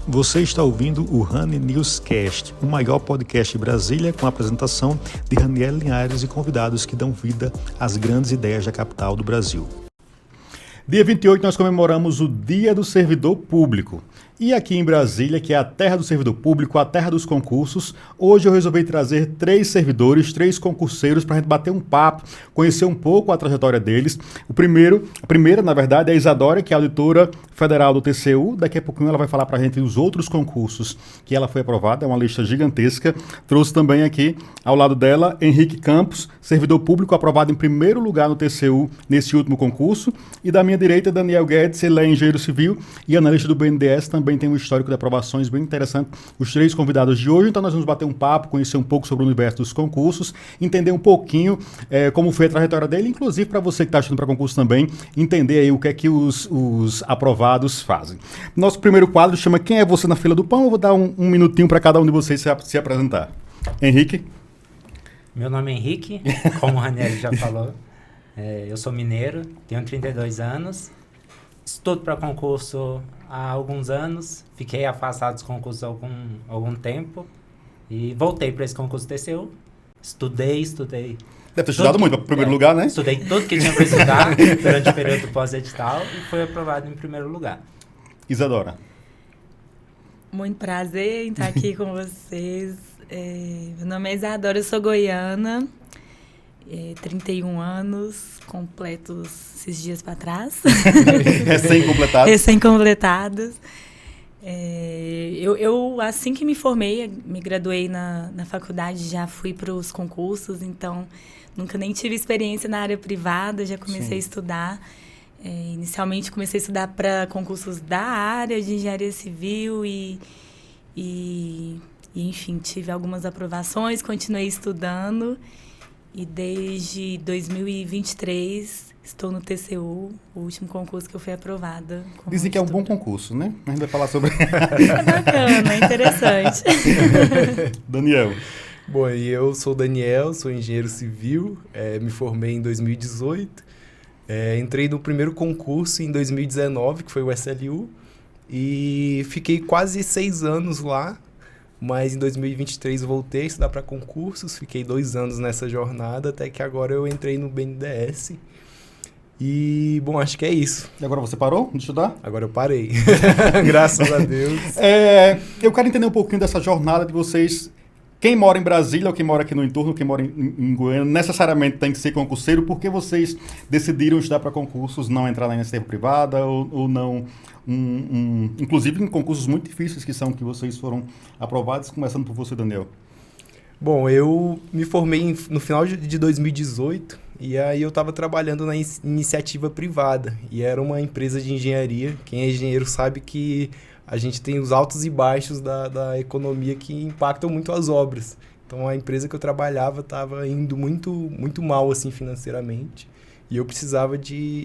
Você está ouvindo o Honey Newscast, o maior podcast de Brasília, com a apresentação de Raniel Linhares e convidados que dão vida às grandes ideias da capital do Brasil. Dia 28 nós comemoramos o Dia do Servidor Público. E aqui em Brasília, que é a terra do servidor público, a terra dos concursos, hoje eu resolvi trazer 3 servidores, 3 concurseiros para a gente bater um papo, conhecer um pouco a trajetória deles. A primeira, na verdade, é a Isadora, que é auditora federal do TCU. Daqui a pouquinho ela vai falar para a gente os outros concursos que ela foi aprovada, é uma lista gigantesca. Trouxe também aqui, ao lado dela, Henrique Campos, servidor público aprovado em primeiro lugar no TCU nesse último concurso. E da minha direita, Daniel Guedes, ele é engenheiro civil e analista do BNDES, também tem um histórico de aprovações bem interessante. Os 3 convidados de hoje, então nós vamos bater um papo, conhecer um pouco sobre o universo dos concursos, entender um pouquinho como foi a trajetória dele, inclusive para você que está estudando para concurso também, entender aí o que é que os aprovados fazem. Nosso primeiro quadro chama Quem é Você na Fila do Pão? Eu vou dar um minutinho para cada um de vocês se apresentar. Henrique? Meu nome é Henrique, como o Raniel já falou. Eu sou mineiro, tenho 32 anos, estudo para concurso há alguns anos, fiquei afastado dos concursos há algum tempo e voltei para esse concurso TCU. Estudei. Deve ter estudado muito, para o primeiro lugar, né? Estudei tudo que tinha para estudar durante o período pós-edital e fui aprovado em primeiro lugar. Isadora. Muito prazer em estar aqui com vocês. Meu nome é Isadora, eu sou goiana, 31 anos, completos esses dias para trás. Recém-completados. Eu, assim que me formei, me graduei na faculdade, já fui para os concursos, então nunca nem tive experiência na área privada, já comecei a estudar. Inicialmente comecei a estudar para concursos da área de engenharia civil e enfim, tive algumas aprovações, continuei estudando e desde 2023 estou no TCU, o último concurso que eu fui aprovada. Dizem que é um bom concurso, né? A gente vai falar sobre... É bacana, é interessante. Daniel. Bom, eu sou o Daniel, sou engenheiro civil, me formei em 2018, entrei no primeiro concurso em 2019, que foi o SLU, e fiquei quase 6 anos lá, mas em 2023 voltei a estudar para concursos, fiquei 2 anos nessa jornada, até que agora eu entrei no BNDES. E, bom, acho que é isso. E agora você parou de estudar? Agora eu parei. Graças a Deus. Eu quero entender um pouquinho dessa jornada de vocês. Quem mora em Brasília ou quem mora aqui no entorno, quem mora em Goiânia, necessariamente tem que ser concurseiro. Por que vocês decidiram estudar para concursos, não entrar na iniciativa privada ou não... inclusive em concursos muito difíceis que são que vocês foram aprovados, começando por você, Daniel. Bom, eu me formei no final de 2018 e aí eu estava trabalhando na iniciativa privada e era uma empresa de engenharia. Quem é engenheiro sabe que a gente tem os altos e baixos da economia que impactam muito as obras. Então a empresa que eu trabalhava estava indo muito, muito mal assim, financeiramente. E eu precisava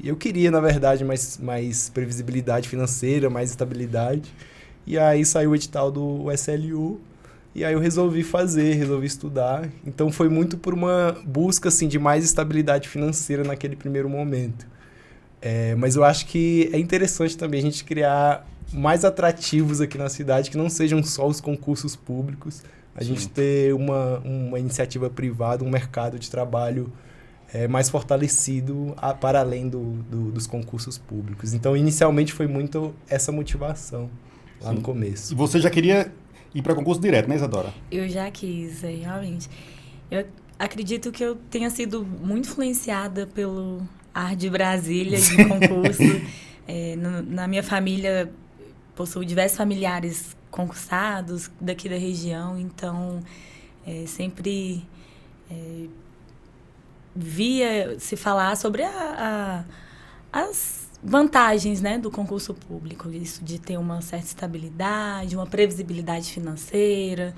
eu queria, na verdade, mais previsibilidade financeira, mais estabilidade. E aí saiu o edital do SLU, e aí eu resolvi estudar. Então foi muito por uma busca, assim, de mais estabilidade financeira naquele primeiro momento. Mas eu acho que é interessante também a gente criar mais atrativos aqui na cidade, que não sejam só os concursos públicos. A gente ter uma iniciativa privada, um mercado de trabalho mais fortalecido para além dos concursos públicos. Então, inicialmente, foi muito essa motivação lá no começo. E você já queria ir para concurso direto, né, Isadora? Eu já quis, realmente. Eu acredito que eu tenha sido muito influenciada pelo ar de Brasília, de concurso. Na minha família, possuo diversos familiares concursados daqui da região, então sempre... via se falar sobre as vantagens, né, do concurso público, isso de ter uma certa estabilidade, uma previsibilidade financeira.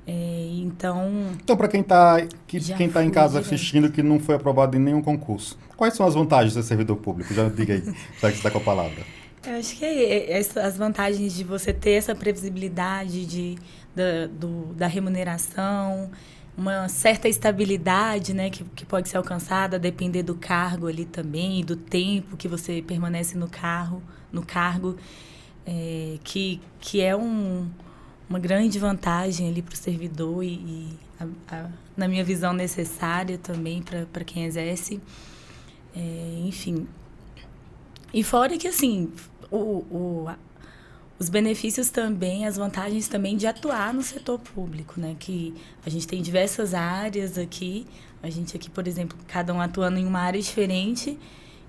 Então, para quem está em casa assistindo que não foi aprovado em nenhum concurso, quais são as vantagens de ser servidor público? Já diga aí, já que você está com a palavra. Eu acho que as vantagens de você ter essa previsibilidade da remuneração, uma certa estabilidade, né, que pode ser alcançada a depender do cargo ali também, e do tempo que você permanece no cargo. que é uma grande vantagem ali para o servidor na minha visão, necessária também para quem exerce. Enfim. E fora que, assim, os benefícios também, as vantagens também de atuar no setor público, né? Que a gente tem diversas áreas aqui. A gente aqui, por exemplo, cada um atuando em uma área diferente.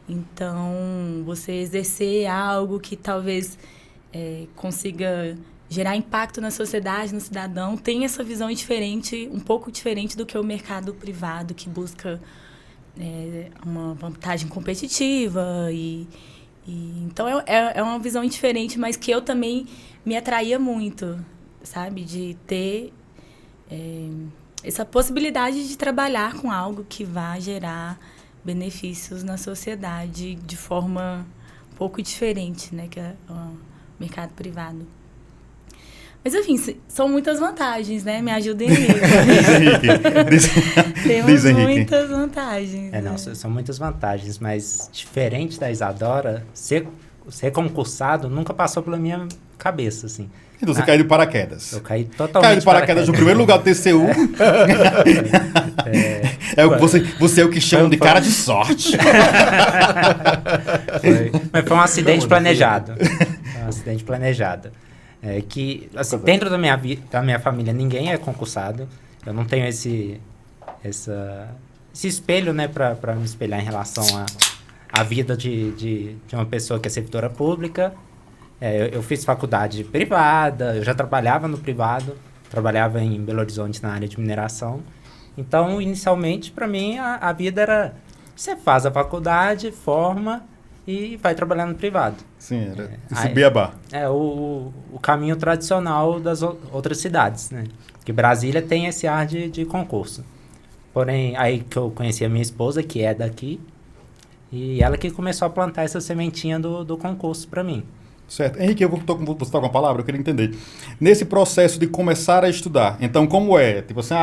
Então, você exercer algo que talvez consiga gerar impacto na sociedade, no cidadão, tem essa visão diferente, um pouco diferente do que o mercado privado, que busca uma vantagem competitiva. Então, é uma visão diferente, mas que eu também me atraía muito, sabe? De ter essa possibilidade de trabalhar com algo que vai gerar benefícios na sociedade de forma um pouco diferente, né? Que é o mercado privado. Mas, enfim, são muitas vantagens, né? Me ajudem aí. Temos muitas vantagens. Não, né? são muitas vantagens, mas diferente da Isadora, ser concursado nunca passou pela minha cabeça, assim. Então você caiu de paraquedas. Eu caí totalmente caiu de paraquedas no primeiro lugar do TCU. Você é o que chamam de cara de sorte. Mas foi um acidente planejado. Foi um acidente planejado. Que, assim, dentro da minha família, ninguém é concursado. Eu não tenho esse espelho, né, para me espelhar em relação à vida de uma pessoa que é servidora pública. Eu fiz faculdade privada, eu já trabalhava no privado, trabalhava em Belo Horizonte na área de mineração. Então, inicialmente, para mim, a vida era: você faz a faculdade, forma e vai trabalhar no privado. Sim, era esse beabá. O caminho tradicional das outras cidades, né? Porque Brasília tem esse ar de concurso. Porém, aí que eu conheci a minha esposa, que é daqui, e ela que começou a plantar essa sementinha do concurso para mim. Certo. Henrique, você está com a palavra, eu queria entender. Nesse processo de começar a estudar, então como é? Tipo assim,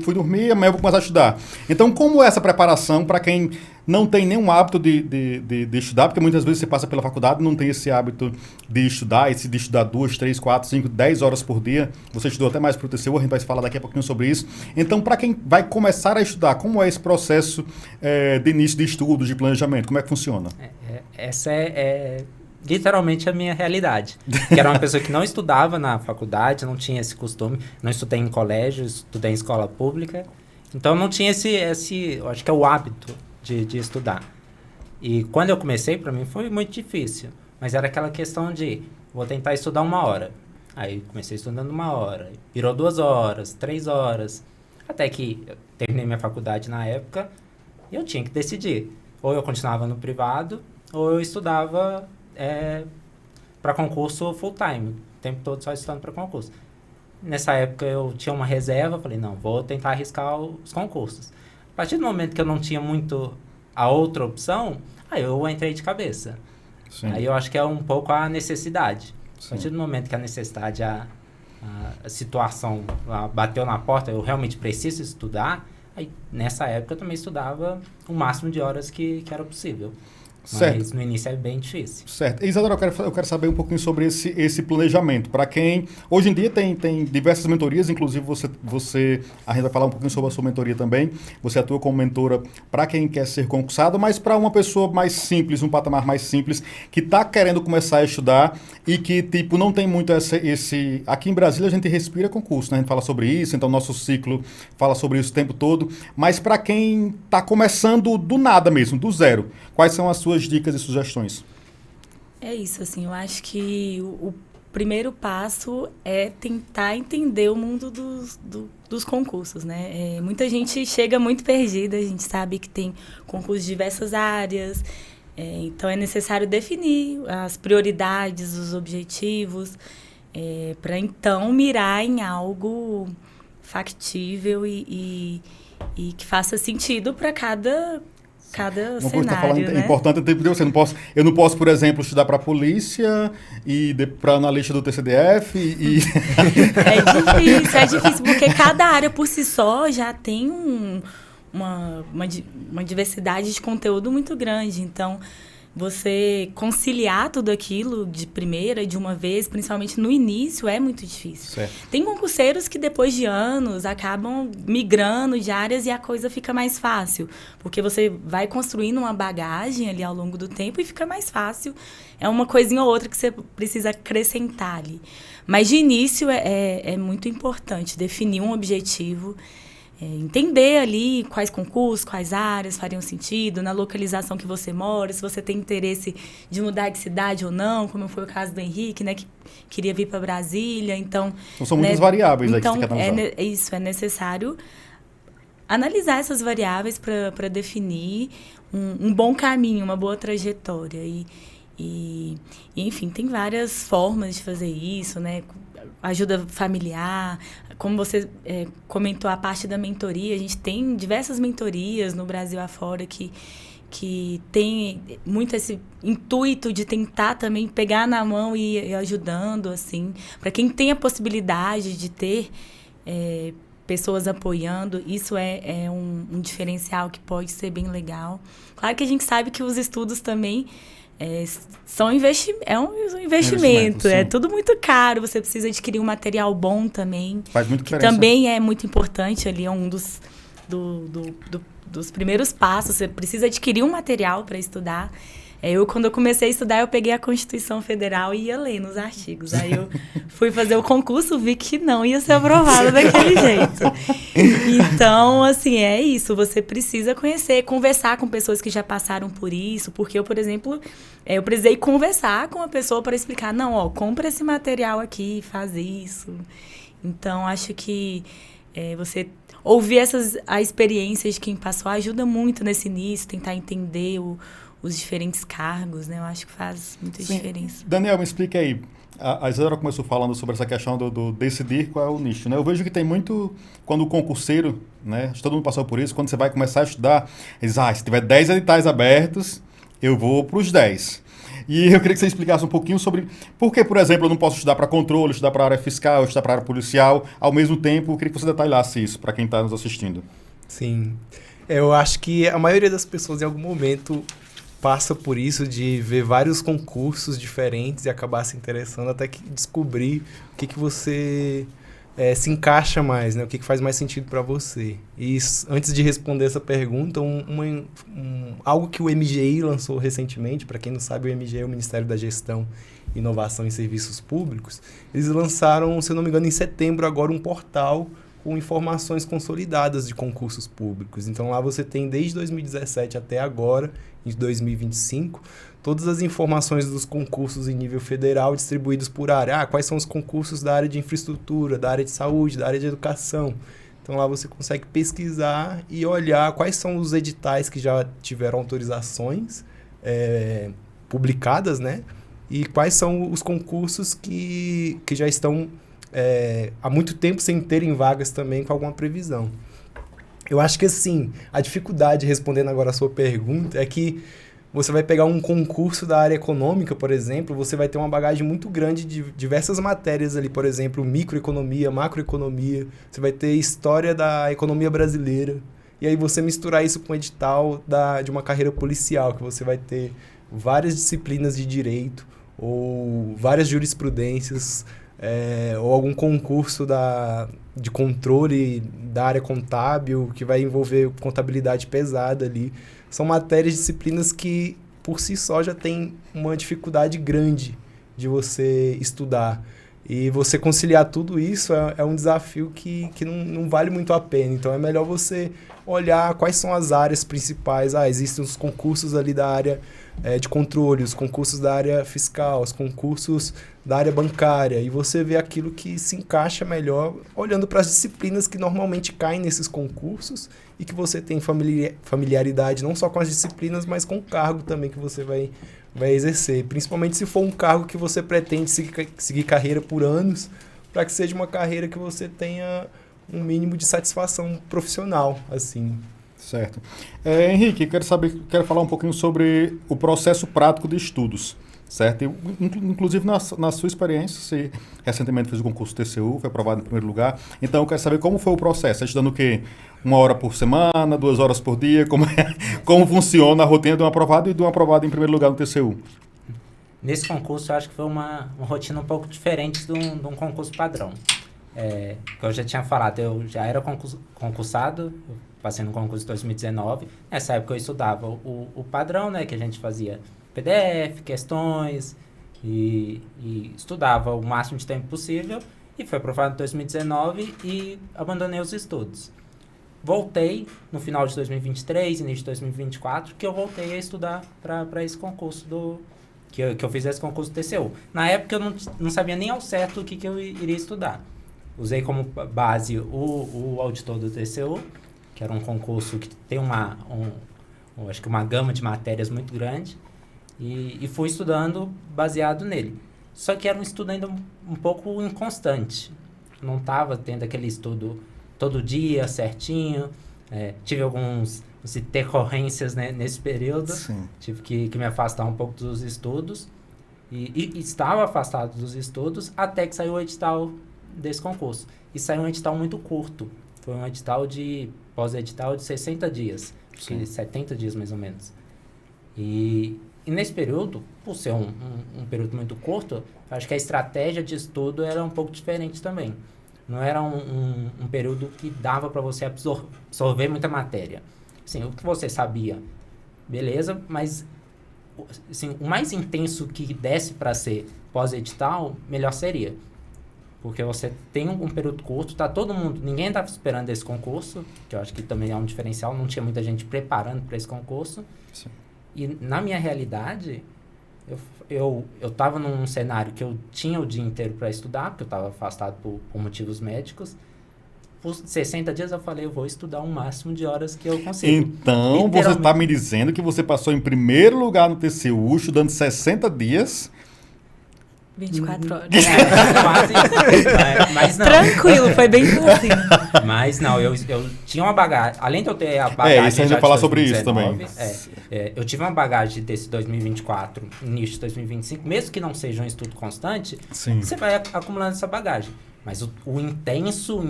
fui dormir, amanhã eu vou começar a estudar. Então como é essa preparação para quem não tem nenhum hábito de estudar? Porque muitas vezes você passa pela faculdade e não tem esse hábito de estudar 2, 3, 4, 5, 10 horas por dia. Você estudou até mais para o TCU, a gente vai falar daqui a pouquinho sobre isso. Então, para quem vai começar a estudar, como é esse processo de início de estudos, de planejamento? Como é que funciona? Essa é literalmente a minha realidade. Que era uma pessoa que não estudava na faculdade, não tinha esse costume, não estudei em colégio, estudei em escola pública. Então não tinha eu acho que é o hábito de estudar. E quando eu comecei, para mim foi muito difícil. Mas era aquela questão de, vou tentar estudar 1 hora. Aí comecei estudando 1 hora, virou 2 horas, 3 horas. Até que eu terminei minha faculdade na época e eu tinha que decidir. Ou eu continuava no privado, ou eu estudava para concurso full time, o tempo todo só estudando para concurso. Nessa época eu tinha uma reserva, falei, não, vou tentar arriscar os concursos. A partir do momento que eu não tinha muito a outra opção, aí eu entrei de cabeça. Sim. Aí eu acho que é um pouco a necessidade. Sim. A partir do momento que a necessidade, a situação bateu na porta, eu realmente preciso estudar, aí nessa época eu também estudava o máximo de horas que era possível. Certo. Mas no início é bem difícil. Certo. Isadora, eu quero saber um pouquinho sobre esse planejamento. Para quem... Hoje em dia tem diversas mentorias, inclusive a gente vai falar um pouquinho sobre a sua mentoria também. Você atua como mentora para quem quer ser concursado, mas para uma pessoa mais simples, um patamar mais simples, que está querendo começar a estudar e que tipo não tem muito esse... Aqui em Brasília a gente respira concurso, né? A gente fala sobre isso, então nosso ciclo fala sobre isso o tempo todo. Mas para quem está começando do nada mesmo, do zero, quais são as suas dicas e sugestões? É isso, assim, eu acho que o primeiro passo é tentar entender o mundo dos concursos, né? Muita gente chega muito perdida, a gente sabe que tem concursos de diversas áreas, então é necessário definir as prioridades, os objetivos, para então mirar em algo factível e que faça sentido para cada cenário, né? É importante entender, eu não posso, por exemplo, estudar para a polícia e para analista do TCDF e... É difícil, porque cada área por si só já tem uma diversidade de conteúdo muito grande. Então, você conciliar tudo aquilo de primeira, de uma vez, principalmente no início, é muito difícil. Certo. Tem concurseiros que depois de anos acabam migrando de áreas e a coisa fica mais fácil, porque você vai construindo uma bagagem ali ao longo do tempo e fica mais fácil. É uma coisinha ou outra que você precisa acrescentar ali. Mas de início é muito importante definir um objetivo, entender ali quais concursos, quais áreas fariam sentido, na localização que você mora, se você tem interesse de mudar de cidade ou não, como foi o caso do Henrique, né, que queria vir para Brasília. Então, são muitas variáveis aí que então você quer analisar. isso, é necessário analisar essas variáveis para definir um bom caminho, uma boa trajetória. E, enfim, tem várias formas de fazer isso, né? Ajuda familiar, como você comentou, a parte da mentoria. A gente tem diversas mentorias no Brasil afora que tem muito esse intuito de tentar também pegar na mão e ir ajudando, assim. Para quem tem a possibilidade de ter pessoas apoiando, isso é um diferencial que pode ser bem legal. Claro que a gente sabe que os estudos também são um investimento. É tudo muito caro. Você precisa adquirir um material bom também. Faz muita que diferença. também é muito importante ali, é um dos primeiros passos. Você precisa adquirir um material para estudar. Quando eu comecei a estudar, eu peguei a Constituição Federal e ia ler nos artigos. Aí eu fui fazer o concurso, vi que não ia ser aprovado daquele jeito. Então, assim, é isso. Você precisa conhecer, conversar com pessoas que já passaram por isso. Porque eu, por exemplo, eu precisei conversar com uma pessoa para explicar, não, compra esse material aqui, faz isso. Então, acho que você ouvir a experiência de quem passou ajuda muito nesse início, tentar entender os diferentes cargos, né? Eu acho que faz muita diferença. Daniel, me explica aí. A Isadora começou falando sobre essa questão do decidir qual é o nicho, né? Eu vejo que tem muito, quando o concurseiro, né? Todo mundo passou por isso, quando você vai começar a estudar, ele diz, se tiver 10 editais abertos, eu vou para os 10. E eu queria que você explicasse um pouquinho sobre por que, por exemplo, eu não posso estudar para controle, estudar para a área fiscal, estudar para a área policial, ao mesmo tempo. Eu queria que você detalhasse isso para quem está nos assistindo. Sim. Eu acho que a maioria das pessoas, em algum momento, passa por isso de ver vários concursos diferentes e acabar se interessando até que descobrir o que você se encaixa mais, né? O que faz mais sentido para você. E antes de responder essa pergunta, algo que o MGI lançou recentemente, para quem não sabe, o MGI é o Ministério da Gestão, Inovação e Serviços Públicos. Eles lançaram, se eu não me engano, em setembro agora um portal com informações consolidadas de concursos públicos. Então lá você tem desde 2017 até agora, em 2025, todas as informações dos concursos em nível federal distribuídos por área. Quais são os concursos da área de infraestrutura, da área de saúde, da área de educação. Então lá você consegue pesquisar e olhar quais são os editais que já tiveram autorizações publicadas, né? E quais são os concursos que já estão há muito tempo sem terem vagas também com alguma previsão. Eu acho que, assim, a dificuldade, respondendo agora a sua pergunta, é que você vai pegar um concurso da área econômica, por exemplo, você vai ter uma bagagem muito grande de diversas matérias ali, por exemplo, microeconomia, macroeconomia, você vai ter história da economia brasileira, e aí você misturar isso com o edital de uma carreira policial, que você vai ter várias disciplinas de direito, ou várias jurisprudências, ou algum concurso de controle da área contábil, que vai envolver contabilidade pesada ali. São matérias, disciplinas que, por si só, já tem uma dificuldade grande de você estudar. E você conciliar tudo isso é um desafio que não vale muito a pena. Então, é melhor você olhar quais são as áreas principais. Existem os concursos ali da área de controle, os concursos da área fiscal, os concursos da área bancária. E você vê aquilo que se encaixa melhor olhando para as disciplinas que normalmente caem nesses concursos e que você tem familiaridade não só com as disciplinas, mas com o cargo também que você vai exercer. Principalmente se for um cargo que você pretende seguir carreira por anos, para que seja uma carreira que você tenha um mínimo de satisfação profissional, assim. Certo. Henrique, quero falar um pouquinho sobre o processo prático de estudos. certo? Inclusive, na sua experiência, você recentemente fez o concurso TCU, foi aprovado em primeiro lugar. Então, eu quero saber como foi o processo. Você está estudando o quê? 1 hora por semana, 2 horas por dia? Como funciona a rotina de um aprovado e de um aprovado em primeiro lugar no TCU? Nesse concurso, eu acho que foi uma rotina um pouco diferente de um concurso padrão. Que eu já tinha falado, eu já era concursado, eu passei no concurso de 2019. Nessa época, eu estudava o padrão, né, que a gente fazia PDF, questões, e estudava o máximo de tempo possível, e foi aprovado em 2019 e abandonei os estudos. Voltei no final de 2023, início de 2024, que eu voltei a estudar para esse concurso que eu fiz esse concurso do TCU. Na época eu não sabia nem ao certo o que eu iria estudar. Usei como base o auditor do TCU, que era um concurso que tem acho que uma gama de matérias muito grande, e fui estudando baseado nele. Só que era um estudo ainda um pouco inconstante. Não estava tendo aquele estudo todo dia, certinho. Tive algumas intercorrências, né, nesse período. Sim. Tive que me afastar um pouco dos estudos. E estava afastado dos estudos até que saiu o edital desse concurso. E saiu um edital muito curto. Foi um edital pós-edital de 60 dias. Acho que 70 dias, mais ou menos. E nesse período, por ser um período muito curto, acho que a estratégia de estudo era um pouco diferente também. Não era um período que dava para você absorver muita matéria. Assim, o que você sabia, beleza, mas assim, o mais intenso que desse para ser pós-edital, melhor seria. Porque você tem um período curto, ninguém estava esperando esse concurso, que eu acho que também é um diferencial, não tinha muita gente preparando para esse concurso. Sim. E na minha realidade, eu estava num cenário que eu tinha o dia inteiro para estudar, porque eu estava afastado por motivos médicos. Por 60 dias eu falei, eu vou estudar o máximo de horas que eu consigo. Então, você está me dizendo que você passou em primeiro lugar no TCU, estudando 60 dias... 24 horas. Quase. Mas não. Tranquilo, foi bem assim. Mas não, eu tinha uma bagagem. Além de eu ter a bagagem. Isso a gente vai falar sobre isso também. Eu tive uma bagagem desse 2024, início de 2025, mesmo que não seja um estudo constante, sim, você vai acumulando essa bagagem. Mas o intenso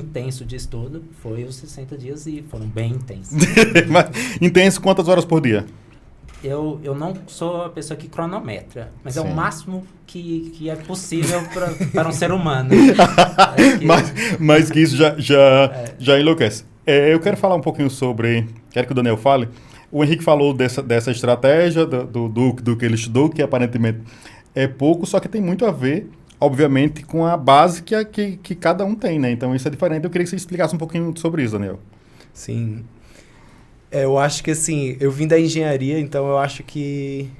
de estudo foi os 60 dias e foram bem intensos. Intenso quantas horas por dia? Eu não sou a pessoa que cronometra, mas sim, é o máximo que é possível para um ser humano. Mas que isso já enlouquece. Eu quero falar um pouquinho quero que o Daniel fale. O Henrique falou dessa estratégia do que ele estudou, que aparentemente é pouco, só que tem muito a ver, obviamente, com a base que cada um tem, né? Então isso é diferente. Eu queria que você explicasse um pouquinho sobre isso, Daniel. Sim. Eu acho que assim, eu vim da engenharia, então eu acho que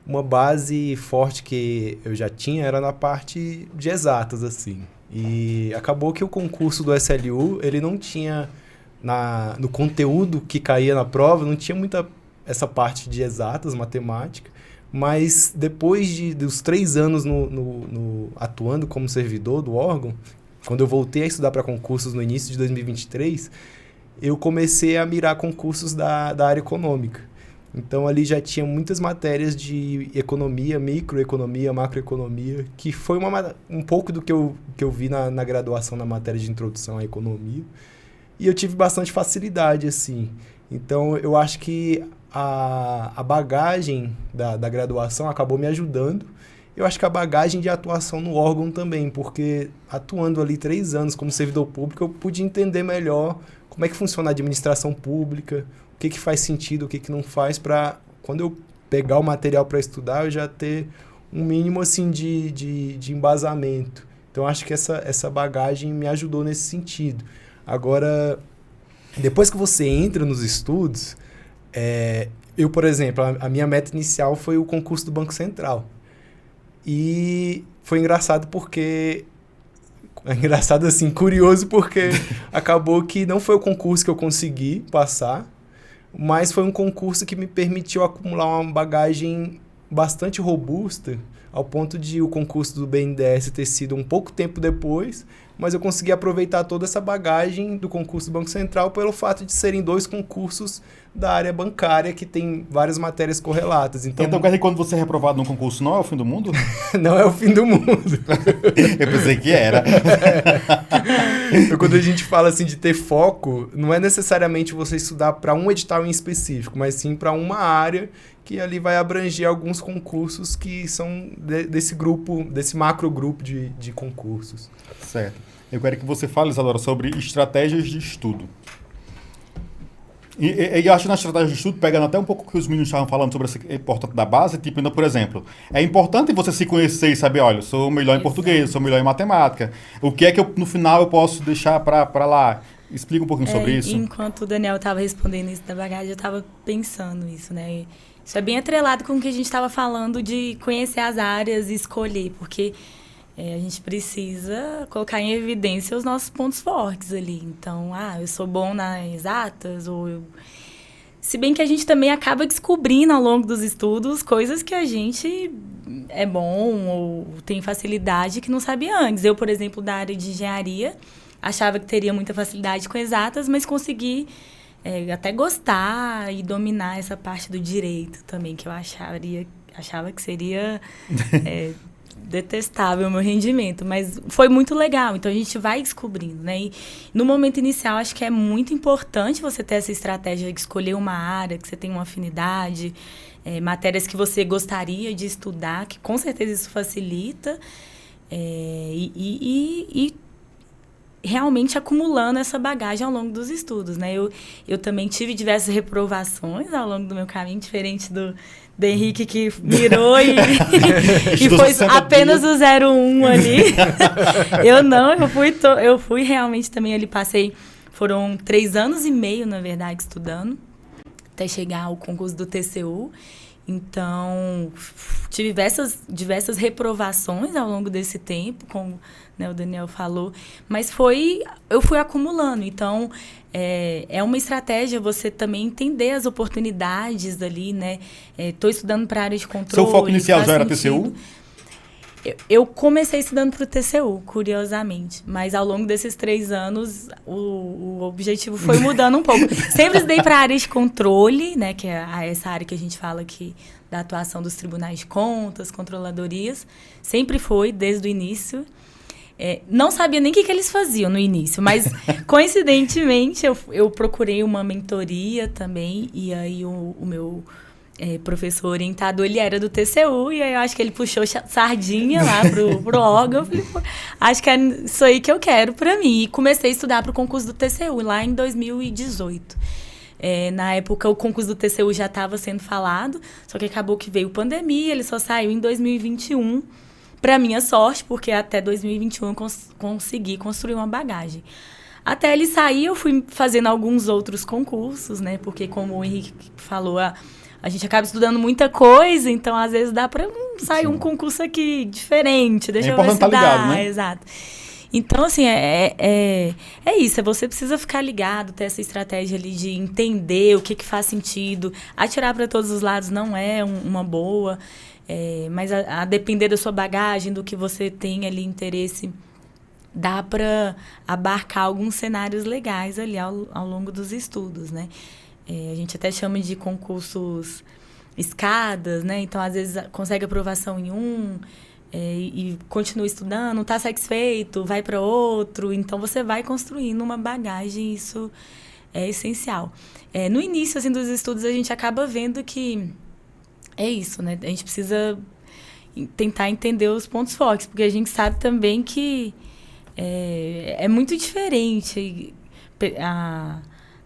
uma base forte que eu já tinha era na parte de exatas, assim. E acabou que o concurso do SLU, ele não tinha, no conteúdo que caía na prova, não tinha muita essa parte de exatas, matemática, mas depois dos 3 anos atuando como servidor do órgão, quando eu voltei a estudar para concursos no início de 2023, eu comecei a mirar concursos da área econômica. Então, ali já tinha muitas matérias de economia, microeconomia, macroeconomia, que foi um pouco do que eu vi na graduação, na matéria de introdução à economia. E eu tive bastante facilidade, assim. Então, eu acho que a bagagem da graduação acabou me ajudando. Eu acho que a bagagem de atuação no órgão também, porque atuando ali 3 anos como servidor público, eu pude entender melhor como é que funciona a administração pública, o que faz sentido, o que não faz, para quando eu pegar o material para estudar, eu já ter um mínimo assim, de embasamento. Então, acho que essa bagagem me ajudou nesse sentido. Agora, depois que você entra nos estudos, eu, por exemplo, a minha meta inicial foi o concurso do Banco Central. E foi engraçado porque... engraçado assim, curioso, porque acabou que não foi o concurso que eu consegui passar, mas foi um concurso que me permitiu acumular uma bagagem bastante robusta, ao ponto de o concurso do BNDES ter sido um pouco tempo depois, mas eu consegui aproveitar toda essa bagagem do concurso do Banco Central pelo fato de serem 2 concursos da área bancária que tem várias matérias correlatas. Então quer dizer que quando você é reprovado num concurso não é o fim do mundo? Não é o fim do mundo. Eu pensei que era. Então, quando a gente fala assim de ter foco, não é necessariamente você estudar para um edital em específico, mas sim para uma área que ali vai abranger alguns concursos que são desse grupo, desse macro grupo de concursos. Certo. Eu quero que você fale, Isadora, sobre estratégias de estudo. E eu acho que na estratégia de estudo, pegando até um pouco o que os meninos estavam falando sobre essa importância da base, tipo, ainda, por exemplo, é importante você se conhecer e saber, olha, eu sou melhor em português, sou melhor em matemática. O que é que no final eu posso deixar para lá? Explica um pouquinho sobre isso. Enquanto o Daniel estava respondendo isso da bagagem, eu estava pensando isso, né? Isso é bem atrelado com o que a gente estava falando de conhecer as áreas e escolher, porque a gente precisa colocar em evidência os nossos pontos fortes ali. Então, eu sou bom nas exatas, se bem que a gente também acaba descobrindo ao longo dos estudos coisas que a gente é bom ou tem facilidade que não sabia antes. Eu, por exemplo, da área de engenharia, achava que teria muita facilidade com exatas, mas consegui até gostar e dominar essa parte do direito também, que eu achava que seria detestável o meu rendimento, mas foi muito legal. Então, a gente vai descobrindo, né? E no momento inicial, acho que é muito importante você ter essa estratégia de escolher uma área que você tem uma afinidade, matérias que você gostaria de estudar, que com certeza isso facilita, e realmente acumulando essa bagagem ao longo dos estudos, né? Eu também tive diversas reprovações ao longo do meu caminho, diferente do Henrique, que mirou e foi apenas o 01 ali. Eu fui realmente também ali, foram 3 anos e meio, na verdade, estudando, até chegar ao concurso do TCU. Então, tive diversas reprovações ao longo desse tempo, como, né, o Daniel falou, mas eu fui acumulando. Então, é uma estratégia você também entender as oportunidades ali, né? Estou estudando para a área de controle. Seu foco inicial já era TCU? Eu comecei estudando para o TCU, curiosamente. Mas ao longo desses 3 anos, o objetivo foi mudando um pouco. Sempre estudei para a área de controle, né, que é essa área que a gente fala aqui da atuação dos tribunais de contas, controladorias. Sempre foi, desde o início. Não sabia nem o que eles faziam no início, mas coincidentemente eu procurei uma mentoria também, e aí o meu professor orientador, ele era do TCU, e aí eu acho que ele puxou sardinha lá pro órgão. Eu falei, acho que é isso aí que eu quero para mim. E comecei a estudar para o concurso do TCU lá em 2018. Na época, o concurso do TCU já estava sendo falado, só que acabou que veio pandemia, ele só saiu em 2021, para minha sorte, porque até 2021 eu consegui construir uma bagagem. Até ele sair, eu fui fazendo alguns outros concursos, né? Porque, como o Henrique falou, a gente acaba estudando muita coisa, então às vezes dá para sair um concurso aqui diferente, deixa eu ver se dá. Ligado, né? Exato. Então, assim, é isso, você precisa ficar ligado, ter essa estratégia ali de entender o que faz sentido. Atirar para todos os lados não é uma boa, mas a depender da sua bagagem, do que você tem ali interesse, dá para abarcar alguns cenários legais ali ao longo dos estudos, né? A gente até chama de concursos escadas, né? Então, às vezes, consegue aprovação em um e continua estudando, não está satisfeito, vai para outro. Então, você vai construindo uma bagagem, isso é essencial. No início, assim, dos estudos, a gente acaba vendo que é isso, né? A gente precisa tentar entender os pontos fortes, porque a gente sabe também que é muito diferente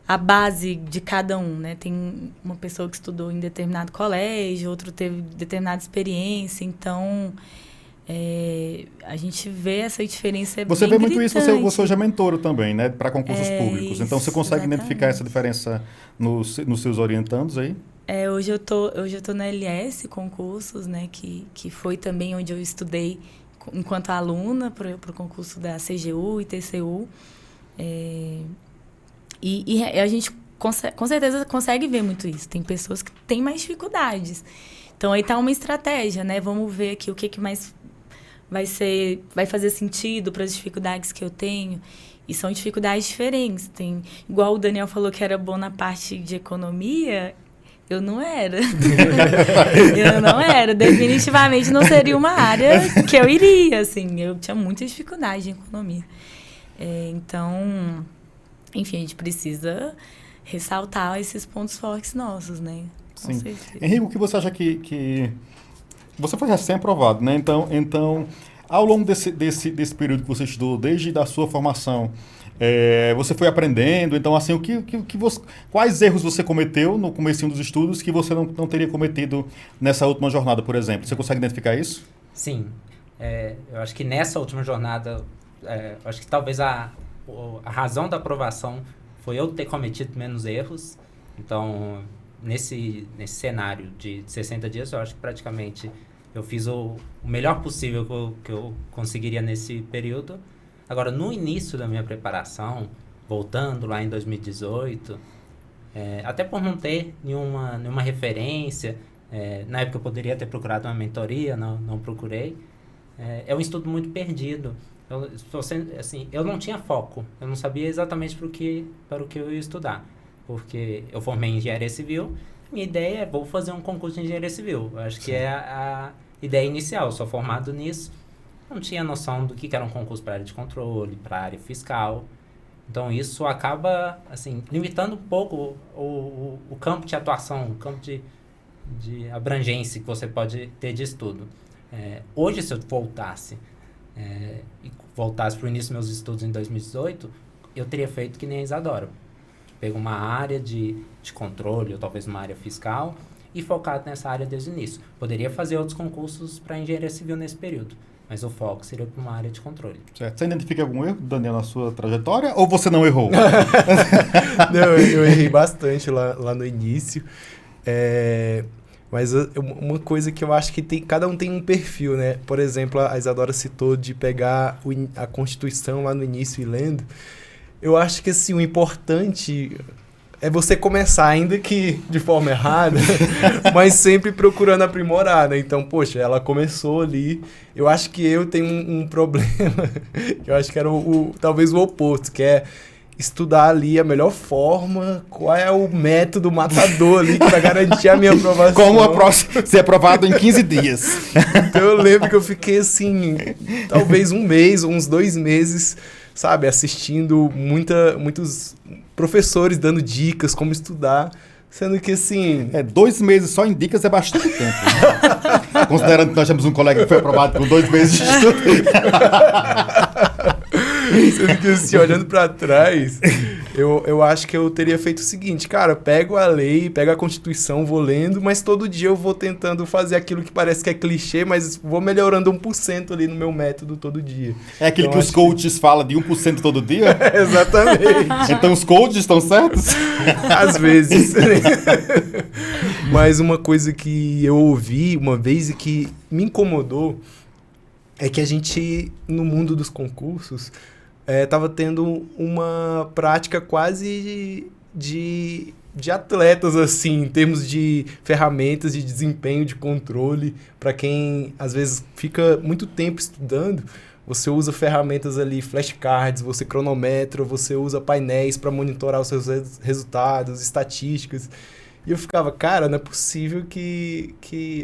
a base de cada um, né? Tem uma pessoa que estudou em determinado colégio, outro teve determinada experiência, então a gente vê essa diferença. Você vê muito isso, você hoje é mentora também, né? Para concursos públicos. Então, você consegue identificar essa diferença nos seus orientandos aí? Hoje eu tô na LS Concursos, né? Que foi também onde eu estudei enquanto aluna para o concurso da CGU e TCU. E a gente com certeza consegue ver muito isso. Tem pessoas que têm mais dificuldades. Então, aí está uma estratégia, né? Vamos ver aqui o que mais vai fazer sentido para as dificuldades que eu tenho. E são dificuldades diferentes. Igual o Daniel falou que era bom na parte de economia, eu não era. Eu não era. Definitivamente não seria uma área que eu iria, assim. Eu tinha muita dificuldade em economia. Então, enfim, a gente precisa ressaltar esses pontos fortes nossos, né? Com Sim. certeza. Henrique, o que você acha que... Você foi recém-aprovado, né? Então, ao longo desse período que você estudou, desde a sua formação, você foi aprendendo. Então, assim, quais erros você cometeu no comecinho dos estudos que você não teria cometido nessa última jornada, por exemplo? Você consegue identificar isso? Sim. Eu acho que nessa última jornada, acho que talvez a razão da aprovação foi eu ter cometido menos erros. Então, nesse cenário de 60 dias, eu acho que praticamente eu fiz o melhor possível que eu conseguiria nesse período. Agora, no início da minha preparação, voltando lá em 2018, até por não ter nenhuma referência, na época eu poderia ter procurado uma mentoria, não procurei. É um estudo muito perdido. Eu não tinha foco, eu não sabia exatamente para o que eu ia estudar, porque eu formei em engenharia civil, minha ideia é vou fazer um concurso de engenharia civil. Eu acho que é a ideia inicial, eu sou formado nisso, não tinha noção do que era um concurso para área de controle, para área fiscal. Então isso acaba assim, limitando um pouco o campo de atuação, o campo de abrangência que você pode ter de estudo. Hoje, se eu voltasse para o início dos meus estudos em 2018, eu teria feito que nem a Isadora. Pego uma área de controle, ou talvez uma área fiscal, e focado nessa área desde o início. Poderia fazer outros concursos para engenharia civil nesse período, mas o foco seria para uma área de controle. Certo. Você identifica algum erro, Daniel, na sua trajetória, ou você não errou? Não, eu errei bastante lá no início. Mas uma coisa que eu acho que cada um tem um perfil, né? Por exemplo, a Isadora citou de pegar a Constituição lá no início e lendo. Eu acho que assim, o importante é você começar, ainda que de forma errada, mas sempre procurando aprimorar, né? Então, poxa, ela começou ali. Eu acho que eu tenho um problema, que eu acho que era talvez o oposto, que é estudar ali a melhor forma, qual é o método matador ali para garantir a minha aprovação. Como ser aprovado em 15 dias. Então eu lembro que eu fiquei assim, talvez um mês ou uns 2 meses, sabe, assistindo muitos professores dando dicas como estudar, sendo que assim... 2 meses só em dicas é bastante tempo. Né? Considerando que nós temos um colega que foi aprovado com 2 meses de estudo. Sendo que assim, olhando pra trás, eu acho que eu teria feito o seguinte, cara, pego a lei, pego a Constituição, vou lendo, mas todo dia eu vou tentando fazer aquilo que parece que é clichê, mas vou melhorando 1% ali no meu método todo dia. É aquilo então, que os coaches falam de 1% todo dia? Exatamente. Então os coaches estão certos? Às vezes. Mas uma coisa que eu ouvi uma vez e que me incomodou é que a gente, no mundo dos concursos, estava tendo uma prática quase de atletas, assim, em termos de ferramentas de desempenho, de controle. Para quem, às vezes, fica muito tempo estudando, você usa ferramentas ali, flashcards, você cronometra, você usa painéis para monitorar os seus resultados, estatísticas. E eu ficava, cara, não é possível que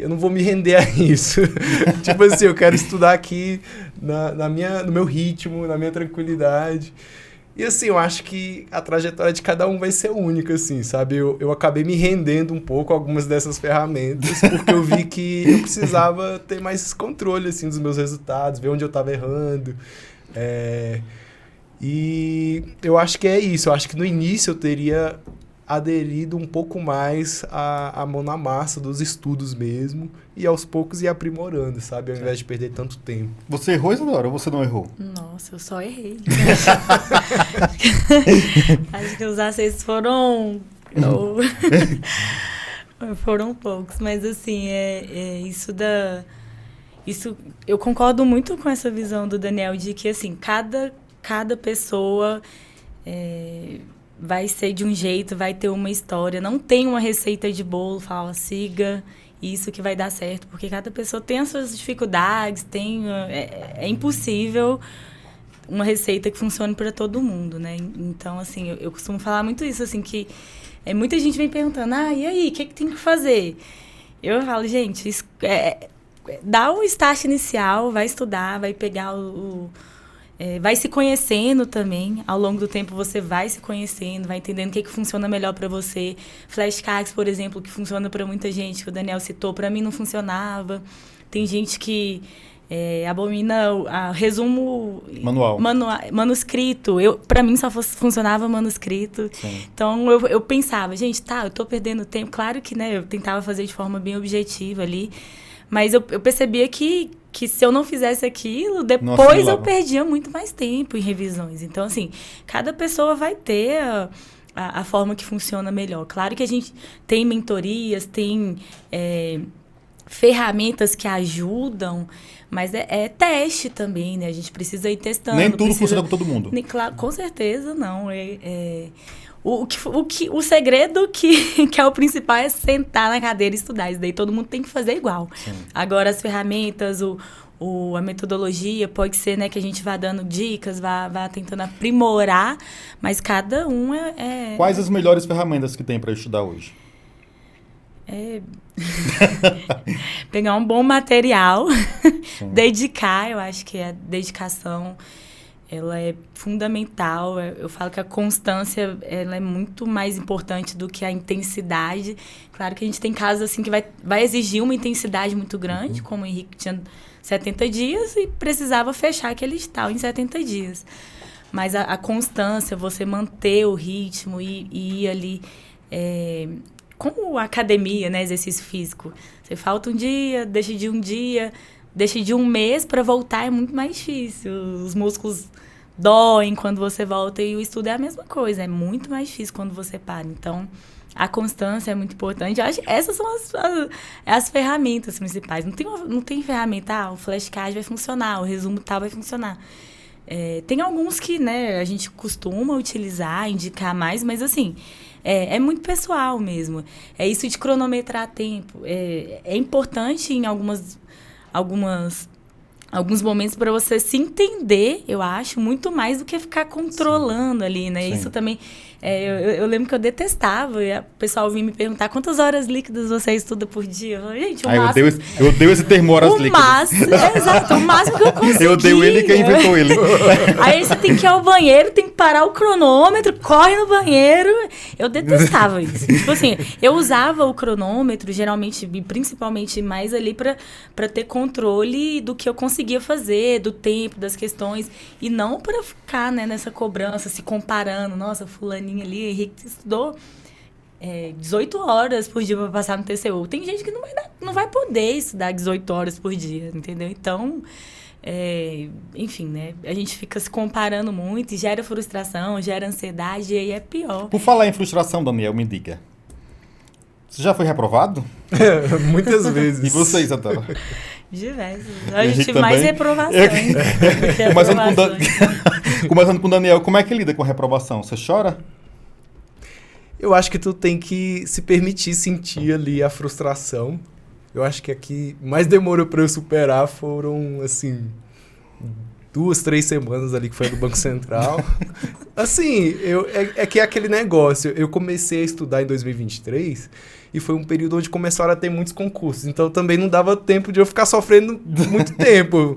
eu não vou me render a isso. Tipo assim, eu quero estudar aqui no meu ritmo, na minha tranquilidade. E assim, eu acho que a trajetória de cada um vai ser única, assim, sabe? Eu acabei me rendendo um pouco a algumas dessas ferramentas, porque eu vi que eu precisava ter mais controle, assim, dos meus resultados, ver onde eu estava errando. E eu acho que é isso. Eu acho que no início eu teria aderido um pouco mais à mão na massa dos estudos mesmo e aos poucos ir aprimorando, sabe? Ao invés de perder tanto tempo. Você errou, Isadora, ou você não errou? Nossa, eu só errei. Acho que os acertos foram poucos, mas assim, isso eu concordo muito com essa visão do Daniel de que assim, cada pessoa vai ser de um jeito, vai ter uma história. Não tem uma receita de bolo, fala, siga isso que vai dar certo, porque cada pessoa tem as suas dificuldades, é impossível uma receita que funcione para todo mundo, né? Então, assim, eu costumo falar muito isso, assim, que muita gente vem perguntando, e aí, o que tem que fazer? Eu falo, gente, dá um start inicial, vai estudar, vai pegar vai se conhecendo também. Ao longo do tempo você vai se conhecendo, vai entendendo o que funciona melhor para você. Flashcards, por exemplo, que funciona para muita gente, que o Daniel citou, para mim não funcionava. Tem gente que abomina o resumo manuscrito. Para mim só funcionava manuscrito. Sim. Então eu pensava, gente, eu tô perdendo tempo. Claro que, né, eu tentava fazer de forma bem objetiva ali. Mas eu percebia que se eu não fizesse aquilo, depois eu perdia muito mais tempo em revisões. Então, assim, cada pessoa vai ter a forma que funciona melhor. Claro que a gente tem mentorias, tem ferramentas que ajudam, mas é teste também, né? A gente precisa ir testando. Nem tudo funciona com todo mundo. Claro, com certeza, não. O segredo que é o principal é sentar na cadeira e estudar. Isso daí todo mundo tem que fazer igual. Sim. Agora, as ferramentas, a metodologia, pode ser, né, que a gente vá dando dicas, vá tentando aprimorar, mas cada um Quais as melhores ferramentas que tem para estudar hoje? Pegar um bom material, dedicar, eu acho que a dedicação... ela é fundamental. Eu falo que a constância ela é muito mais importante do que a intensidade. Claro que a gente tem casos assim que vai exigir uma intensidade muito grande, como o Henrique tinha 70 dias e precisava fechar aquele edital em 70 dias. Mas a constância, você manter o ritmo e ir ali... como a academia, né, exercício físico. Você falta um dia, deixa de um dia... Deixa de um mês para voltar é muito mais difícil. Os músculos doem quando você volta e o estudo é a mesma coisa. É muito mais difícil quando você para. Então, a constância é muito importante. Eu acho que essas são as ferramentas principais. Não tem ferramenta, o flashcard vai funcionar, o resumo tal vai funcionar. Tem alguns que, né, a gente costuma utilizar, indicar mais, mas assim... É muito pessoal mesmo. É isso de cronometrar tempo. É importante em alguns momentos para você se entender, eu acho, muito mais do que ficar controlando ali, né? Sim. Isso também, eu lembro que eu detestava, e o pessoal vinha me perguntar quantas horas líquidas você estuda por dia. Eu falei, gente, o máximo... Eu odeio esse termo horas líquidas. Exato, o máximo que eu consegui. Eu odeio ele, quem inventou ele. Aí você tem que ir ao banheiro, tem que parar o cronômetro, corre no banheiro. Eu detestava isso. Tipo assim, eu usava o cronômetro, geralmente, e principalmente mais ali para ter controle do que eu conseguia fazer, do tempo, das questões, e não para ficar, né, nessa cobrança, se comparando. Nossa, fulaninha ali, Henrique estudou 18 horas por dia para passar no TCU. Tem gente que não vai poder estudar 18 horas por dia, entendeu? Então, enfim, né? A gente fica se comparando muito e gera frustração, gera ansiedade, e aí é pior. Por falar em frustração, Daniel, me diga. Você já foi reprovado? Muitas vezes. E você, Isabela? Diversas. A gente mais reprovações. Começando com o Daniel, como é que lida com a reprovação? Você chora? Eu acho que tu tem que se permitir sentir ali a frustração. Eu acho que a que mais demorou para eu superar foram, assim, 2, 3 semanas ali que foi do Banco Central. Assim, que é aquele negócio. Eu comecei a estudar em 2023 e foi um período onde começaram a ter muitos concursos. Então também não dava tempo de eu ficar sofrendo muito tempo.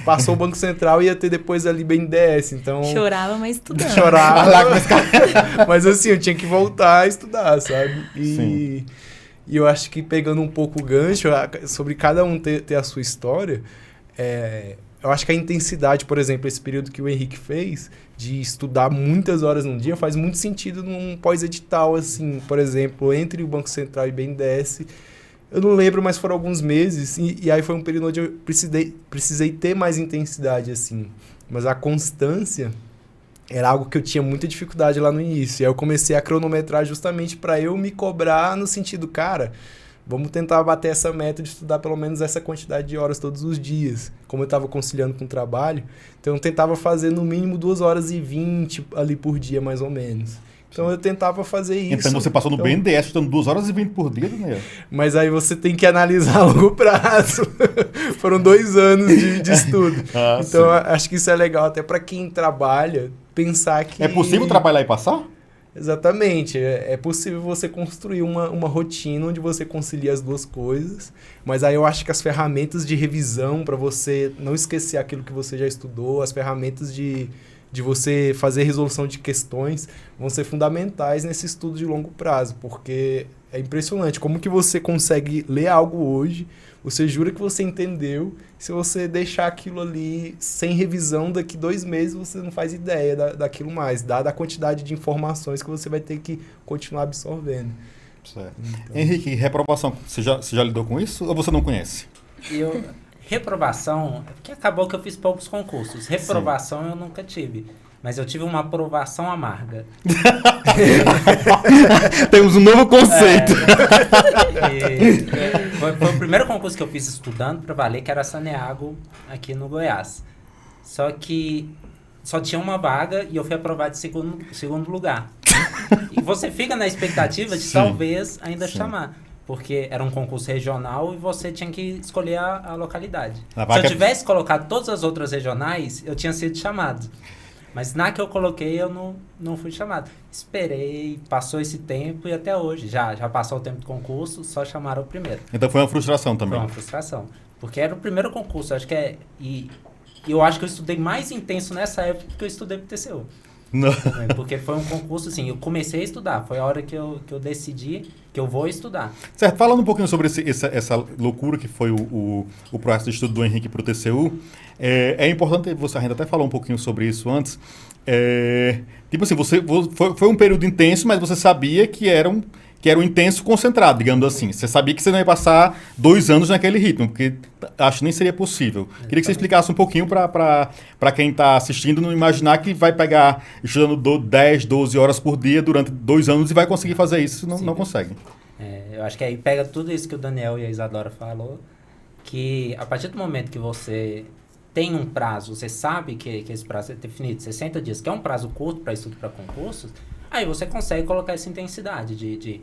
Passou o Banco Central e ia ter depois ali BNDES, então... Chorava, mas estudando. Chorava, mas assim, eu tinha que voltar a estudar, sabe? E eu acho que pegando um pouco o gancho sobre cada um ter a sua história, eu acho que a intensidade, por exemplo, esse período que o Henrique fez, de estudar muitas horas num dia, faz muito sentido num pós-edital, assim, por exemplo, entre o Banco Central e o BNDES. Eu não lembro, mas foram alguns meses, e aí foi um período onde eu precisei ter mais intensidade, assim. Mas a constância era algo que eu tinha muita dificuldade lá no início. E aí eu comecei a cronometrar justamente para eu me cobrar no sentido, cara... Vamos tentar bater essa meta de estudar pelo menos essa quantidade de horas todos os dias. Como eu estava conciliando com o trabalho, então eu tentava fazer no mínimo 2 horas e 20 ali por dia, mais ou menos. Então eu tentava fazer isso. Então você passou no BNDES, estudando 2h20 por dia, Daniel. Mas aí você tem que analisar a longo prazo. Foram 2 anos de estudo. Então acho que isso é legal até para quem trabalha, pensar que... É possível trabalhar e passar? Exatamente. É possível você construir uma rotina onde você concilia as duas coisas, mas aí eu acho que as ferramentas de revisão para você não esquecer aquilo que você já estudou, as ferramentas de você fazer resolução de questões vão ser fundamentais nesse estudo de longo prazo, porque é impressionante como que você consegue ler algo hoje, você jura que você entendeu, se você deixar aquilo ali sem revisão, daqui 2 meses você não faz ideia daquilo mais, dada a quantidade de informações que você vai ter que continuar absorvendo. Certo. Então... Henrique, reprovação, você já lidou com isso ou você não conhece? Reprovação, porque acabou que eu fiz poucos concursos. Reprovação eu nunca tive. Mas eu tive uma aprovação amarga. Temos um novo conceito. Foi o primeiro concurso que eu fiz estudando para valer, que era a Saneago, aqui no Goiás. Só que só tinha uma vaga e eu fui aprovado de segundo lugar. E você fica na expectativa de talvez ainda chamar. Porque era um concurso regional e você tinha que escolher a localidade. Se eu tivesse colocado todas as outras regionais, eu tinha sido chamado. Mas na que eu coloquei, eu não fui chamado. Esperei, passou esse tempo e até hoje. Já passou o tempo do concurso, só chamaram o primeiro. Então foi uma frustração também. Foi uma frustração. Porque era o primeiro concurso, acho que é... E eu acho que eu estudei mais intenso nessa época que eu estudei pro TCU. Não. Porque foi um concurso, assim, eu comecei a estudar. Foi a hora que eu decidi que eu vou estudar. Certo, falando um pouquinho sobre essa loucura que foi o processo de estudo do Henrique para o TCU, é importante, você ainda até falou um pouquinho sobre isso antes, tipo assim, foi um período intenso, mas você sabia que era um intenso concentrado, digamos assim. Você sabia que você não ia passar 2 anos naquele ritmo, porque acho que nem seria possível. Queria que você explicasse um pouquinho para quem está assistindo não imaginar que vai pegar estudando 10, 12 horas por dia durante 2 anos e vai conseguir fazer isso. Não consegue. Eu acho que aí pega tudo isso que o Daniel e a Isadora falou, que a partir do momento que você tem um prazo, você sabe que esse prazo é definido, 60 dias, que é um prazo curto para estudo para concursos, aí você consegue colocar essa intensidade de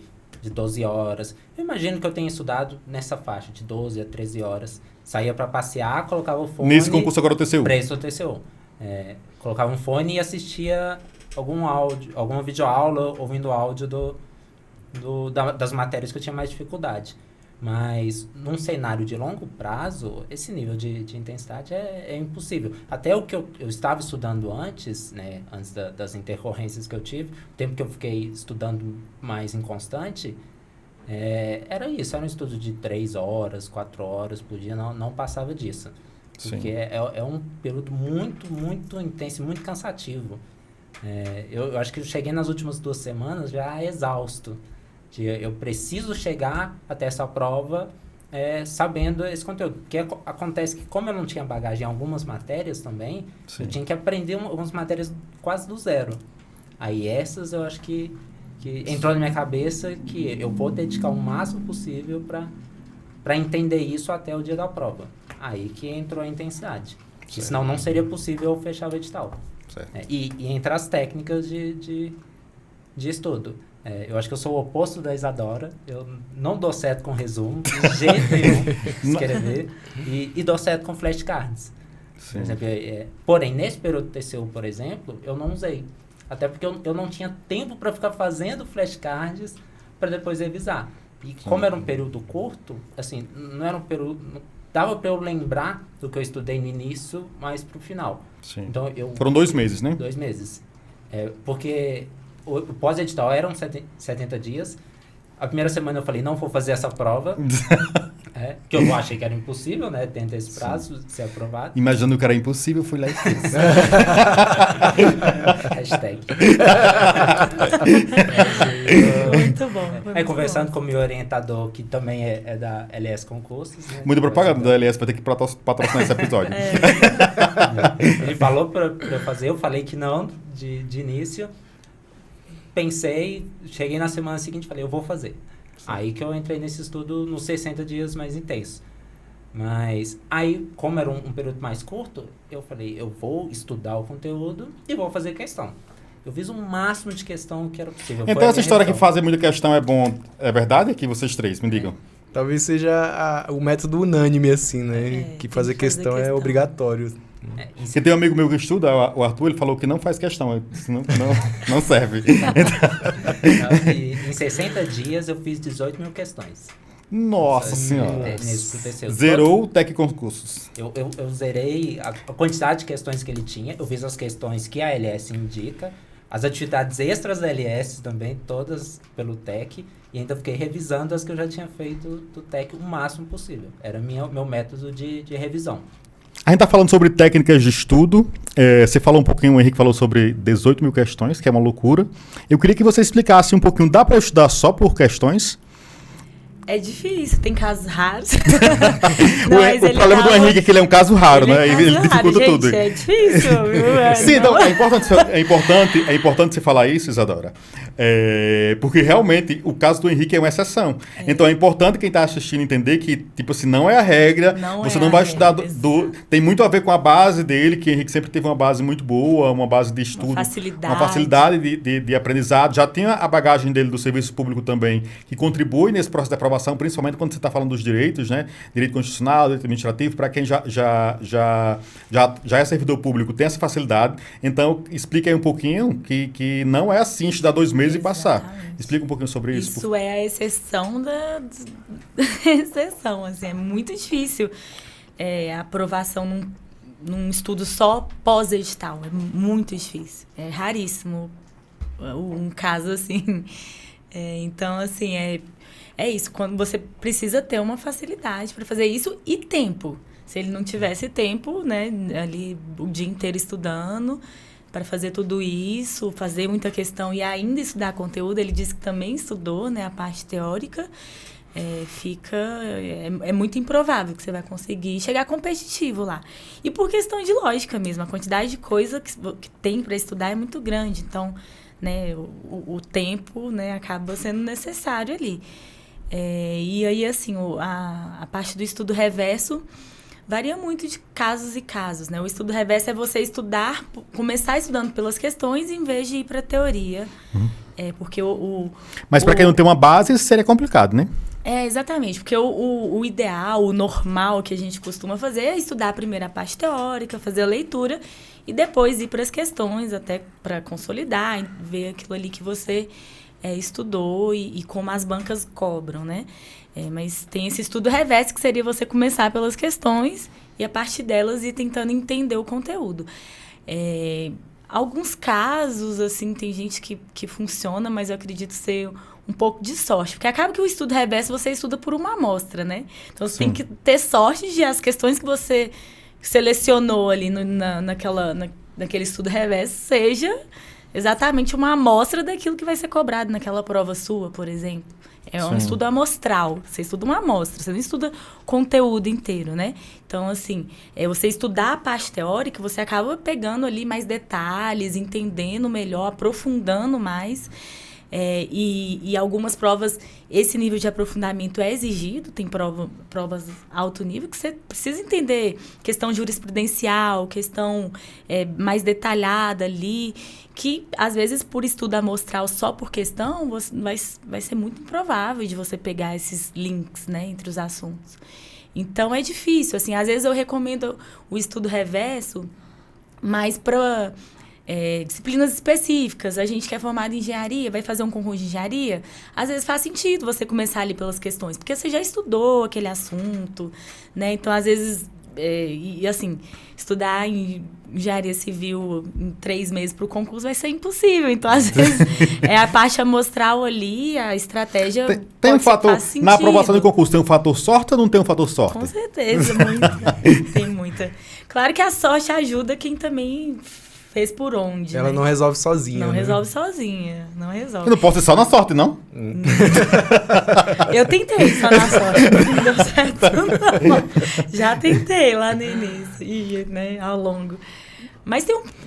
12 horas. Eu imagino que eu tenha estudado nessa faixa, de 12 a 13 horas. Saía para passear, colocava o fone... Nesse concurso agora o TCU? Para esse o TCU. Colocava um fone e assistia alguma videoaula, ouvindo áudio das matérias que eu tinha mais dificuldade. Mas num cenário de longo prazo, esse nível de intensidade é impossível. Até o que eu estava estudando antes, né, antes das intercorrências que eu tive, o tempo que eu fiquei estudando mais inconstante, era isso, era um estudo de 3 horas, 4 horas por dia, não passava disso. Porque é um período muito, muito intenso, muito cansativo. Eu acho que eu cheguei nas últimas 2 semanas já exausto. Eu preciso chegar até essa prova sabendo esse conteúdo. Porque acontece que, como eu não tinha bagagem em algumas matérias também, eu tinha que aprender algumas matérias quase do zero. Aí essas eu acho que entrou na minha cabeça que eu vou dedicar o máximo possível para entender isso até o dia da prova. Aí que entrou a intensidade. Senão não seria possível eu fechar o edital. E entre as técnicas de estudo. Eu acho que eu sou o oposto da Isadora. Eu não dou certo com resumo, de jeito nenhum, escrever. E dou certo com flashcards. Por exemplo, porém, nesse período do TCU, por exemplo, eu não usei. Até porque eu não tinha tempo para ficar fazendo flashcards para depois revisar. E como era um período curto, assim, não era um período... Dava para eu lembrar do que eu estudei no início, mais para o final. Então, foram 2 meses, né? 2 meses. Porque... O pós-edital eram 70 dias. A primeira semana eu falei, não vou fazer essa prova. Que eu achei que era impossível, né? Dentro desse prazo, ser aprovado. Imaginando que era impossível, fui lá e fiz. Hashtag. Muito bom. Conversando com o meu orientador, que também é da LS Concursos. Né? Muita propaganda da LS, vai ter que patrocinar esse episódio. Ele falou para eu fazer, eu falei que não, de início. Pensei, cheguei na semana seguinte e falei, eu vou fazer. Aí que eu entrei nesse estudo nos 60 dias mais intenso. Mas aí, como era um período mais curto, eu falei, eu vou estudar o conteúdo e vou fazer questão. Eu fiz o máximo de questão que era possível. Então essa história que fazer muita questão é bom, é verdade? Aqui vocês três, me digam. Talvez seja o método unânime, assim, né? Que fazer questão é obrigatório. Porque tem um amigo meu que estuda, o Arthur, ele falou que não faz questão, não serve. Em 60 dias eu fiz 18 mil questões. Nossa Senhora. Nesse PPC. Zerou o Tec Concursos. Eu zerei a quantidade de questões que ele tinha, eu fiz as questões que a ALS indica, as atividades extras da ALS também, todas pelo TEC, e ainda fiquei revisando as que eu já tinha feito do TEC o máximo possível. Era meu método de revisão. A gente está falando sobre técnicas de estudo. Você falou um pouquinho, o Henrique falou sobre 18 mil questões, que é uma loucura. Eu queria que você explicasse um pouquinho, dá para estudar só por questões? É difícil, tem casos raros. O problema do Henrique é que ele é um caso raro, né? Ele dificulta gente, tudo. É difícil, viu? Sim, então, é importante você falar isso, Isadora. Porque realmente o caso do Henrique é uma exceção. Então é importante quem está assistindo entender que, tipo assim, não é a regra. Você não vai estudar tem muito a ver com a base dele, que o Henrique sempre teve uma base muito boa, uma base de estudo. Uma facilidade de aprendizado. Já tinha a bagagem dele do serviço público também, que contribui nesse processo de aprovação, principalmente quando você está falando dos direitos, né? Direito constitucional, direito administrativo, para quem já é servidor público, tem essa facilidade. Então, explica aí um pouquinho que não é assim, estudar 2 meses e passar. Explica um pouquinho sobre isso. Isso é a exceção da exceção, assim, é muito difícil a aprovação num estudo só pós-edital, é muito difícil, é raríssimo um caso assim. Então, assim, é isso, quando você precisa ter uma facilidade para fazer isso e tempo. Se ele não tivesse tempo, né, ali o dia inteiro estudando para fazer tudo isso, fazer muita questão e ainda estudar conteúdo, ele disse que também estudou, né, a parte teórica, é muito improvável que você vai conseguir chegar competitivo lá. E por questão de lógica mesmo, a quantidade de coisa que tem para estudar é muito grande, então, né, o tempo, né, acaba sendo necessário ali. E aí, assim, a parte do estudo reverso varia muito de casos e casos, né? O estudo reverso é você começar estudando pelas questões em vez de ir para a teoria. Porque Mas para quem não tem uma base, isso seria complicado, né? Exatamente, porque o ideal, o normal que a gente costuma fazer é estudar primeiro a parte teórica, fazer a leitura e depois ir para as questões, até para consolidar, ver aquilo ali que você estudou e como as bancas cobram, né? Mas tem esse estudo reverso que seria você começar pelas questões e a partir delas ir tentando entender o conteúdo. Alguns casos, assim, tem gente que funciona, mas eu acredito ser um pouco de sorte. Porque acaba que o estudo reverso você estuda por uma amostra, né? Então, você tem que ter sorte de as questões que você selecionou ali naquele estudo reverso seja exatamente uma amostra daquilo que vai ser cobrado naquela prova sua, por exemplo. É um estudo amostral. Você estuda uma amostra, você não estuda conteúdo inteiro, né? Então, assim, você estudar a parte teórica, você acaba pegando ali mais detalhes, entendendo melhor, aprofundando mais. E algumas provas, esse nível de aprofundamento é exigido, tem provas alto nível, que você precisa entender questão jurisprudencial, questão mais detalhada ali, que às vezes por estudo amostral só por questão, vai ser muito improvável de você pegar esses links, né, entre os assuntos. Então é difícil, assim, às vezes eu recomendo o estudo reverso, mas para disciplinas específicas, a gente que é formado em engenharia, vai fazer um concurso de engenharia, às vezes faz sentido você começar ali pelas questões, porque você já estudou aquele assunto, né? Então, às vezes, assim, estudar em engenharia civil em 3 meses para o concurso vai ser impossível. Então, às vezes, a parte amostral ali, a estratégia tem um fator, na aprovação do concurso, tem um fator sorte ou não tem um fator sorte? Com certeza, tem muita. Claro que a sorte ajuda quem também fez por onde, Ela não resolve sozinha. Não né? resolve sozinha, não resolve. Eu não posso ser só na sorte, não? Eu tentei só na sorte, não deu certo não. Já tentei lá no início, né, ao longo. Mas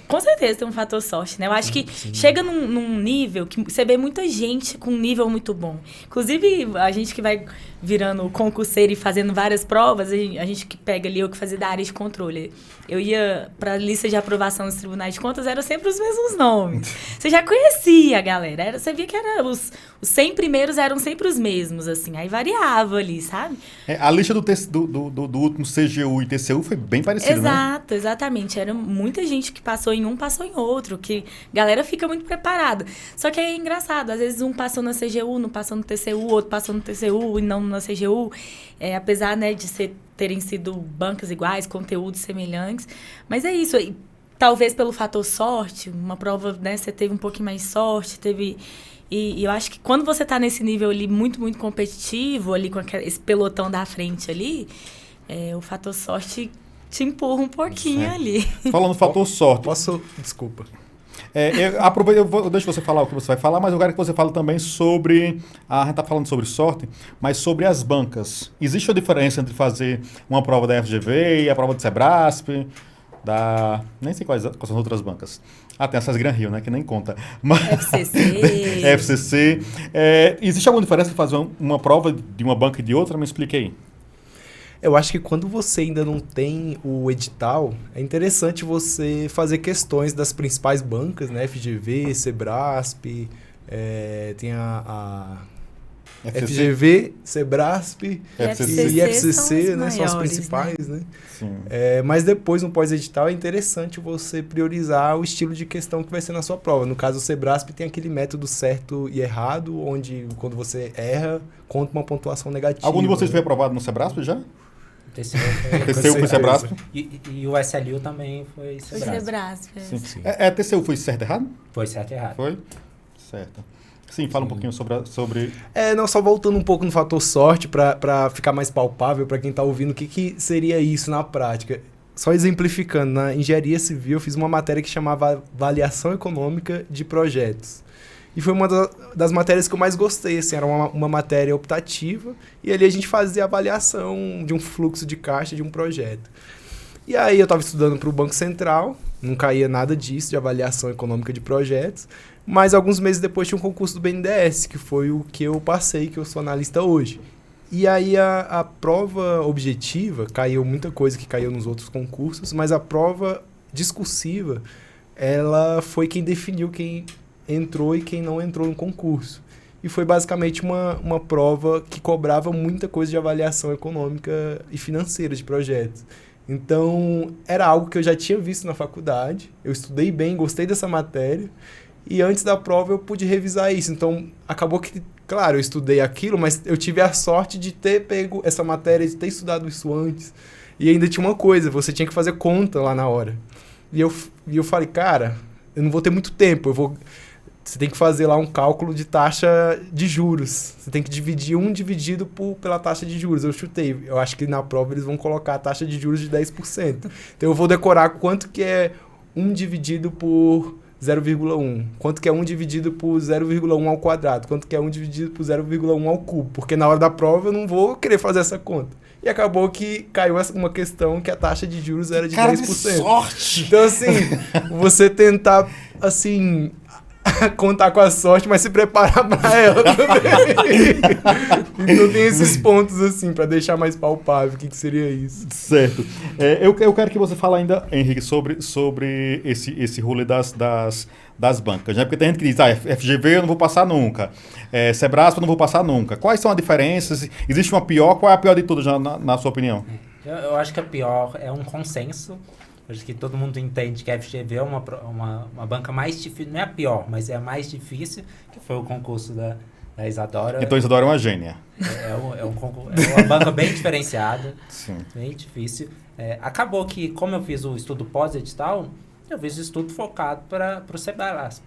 com certeza tem um fator sorte, né? Eu acho que chega num nível que você vê muita gente com um nível muito bom. Inclusive, a gente que vai virando concurseiro e fazendo várias provas, a gente que pega ali, eu que fazia da área de controle. Eu ia para a lista de aprovação dos tribunais de contas, eram sempre os mesmos nomes. Você já conhecia a galera. Você via que os 100 primeiros eram sempre os mesmos, assim. Aí variava ali, sabe? A lista do último CGU e TCU foi bem parecida, né? Exato, exatamente. Era muita gente que passou em um, passou em outro, que a galera fica muito preparada. Só que é engraçado, às vezes um passou na CGU, não passou no TCU, outro passou no TCU e não na CGU. Apesar, né, de terem sido bancas iguais, conteúdos semelhantes. Mas é isso. E, talvez pelo fator sorte, uma prova, né, você teve um pouquinho mais sorte, teve... E eu acho que quando você está nesse nível ali muito, muito competitivo, ali com esse pelotão da frente ali, o fator sorte te empurra um pouquinho ali. Falando do fator sorte. Desculpa. Eu deixo você falar o que você vai falar, mas eu quero que você fale também sobre... A gente está falando sobre sorte, mas sobre as bancas. Existe uma diferença entre fazer uma prova da FGV e a prova do Sebrasp, nem sei quais são as outras bancas. Tem essas Gran Rio, né? Que nem conta. Mas... FCC. FCC. Existe alguma diferença entre fazer uma prova de uma banca e de outra? Me explique aí. Eu acho que quando você ainda não tem o edital, é interessante você fazer questões das principais bancas, né? FGV, Sebrasp, tem a FGV, Sebrasp e FCC, né? São as principais, né? Sim. Mas depois, no pós-edital, é interessante você priorizar o estilo de questão que vai ser na sua prova. No caso, o Sebrasp tem aquele método certo e errado, onde quando você erra, conta uma pontuação negativa. Algum de vocês foi aprovado no Sebrasp já? TCU foi Sebrasp? E o SLU também foi Sebrasp. Foi Sebrasp. Sim. TCU foi certo e errado? Foi certo e errado. Foi? Certo. Sim, fala um pouquinho sobre... Não, só voltando um pouco no fator sorte, para ficar mais palpável para quem está ouvindo, o que seria isso na prática? Só exemplificando, na engenharia civil eu fiz uma matéria que chamava Avaliação Econômica de Projetos. E foi uma das matérias que eu mais gostei, assim, era uma matéria optativa, e ali a gente fazia avaliação de um fluxo de caixa de um projeto. E aí eu estava estudando para o Banco Central, não caía nada disso, de avaliação econômica de projetos, mas alguns meses depois tinha um concurso do BNDES, que foi o que eu passei, que eu sou analista hoje. E aí a prova objetiva, caiu muita coisa que caiu nos outros concursos, mas a prova discursiva, ela foi quem definiu quem entrou e quem não entrou no concurso. E foi basicamente uma prova que cobrava muita coisa de avaliação econômica e financeira de projetos. Então, era algo que eu já tinha visto na faculdade, eu estudei bem, gostei dessa matéria, e antes da prova eu pude revisar isso. Então, acabou que, claro, eu estudei aquilo, mas eu tive a sorte de ter pego essa matéria, de ter estudado isso antes. E ainda tinha uma coisa, você tinha que fazer conta lá na hora. E eu falei, cara, eu não vou ter muito tempo, você tem que fazer lá um cálculo de taxa de juros. Você tem que dividir dividido pela taxa de juros. Eu chutei. Eu acho que na prova eles vão colocar a taxa de juros de 10%. Então eu vou decorar quanto que é 1 dividido por 0,1. Quanto que é 1 dividido por 0,1 ao quadrado. Quanto que é 1 dividido por 0,1 ao cubo. Porque na hora da prova eu não vou querer fazer essa conta. E acabou que caiu uma questão que a taxa de juros era de 10%. Que sorte! Então, assim, você tentar, assim... contar com a sorte, mas se preparar para ela também. Então tem esses pontos assim, para deixar mais palpável o que seria isso. Certo. Eu quero que você fale ainda, Henrique, sobre esse rolê das bancas, né? Porque tem gente que diz, FGV eu não vou passar nunca, Sebrasp eu não vou passar nunca. Quais são as diferenças? Existe uma pior? Qual é a pior de todas, na sua opinião? Eu acho que a pior é um consenso. Acho que todo mundo entende que a FGV é uma banca mais difícil, não é a pior, mas é a mais difícil, que foi o concurso da Isadora. Então Isadora é uma gênia. É uma banca bem diferenciada, sim, bem difícil. Acabou que, como eu fiz o estudo pós-edital, eu fiz o estudo focado para o Sebrasp.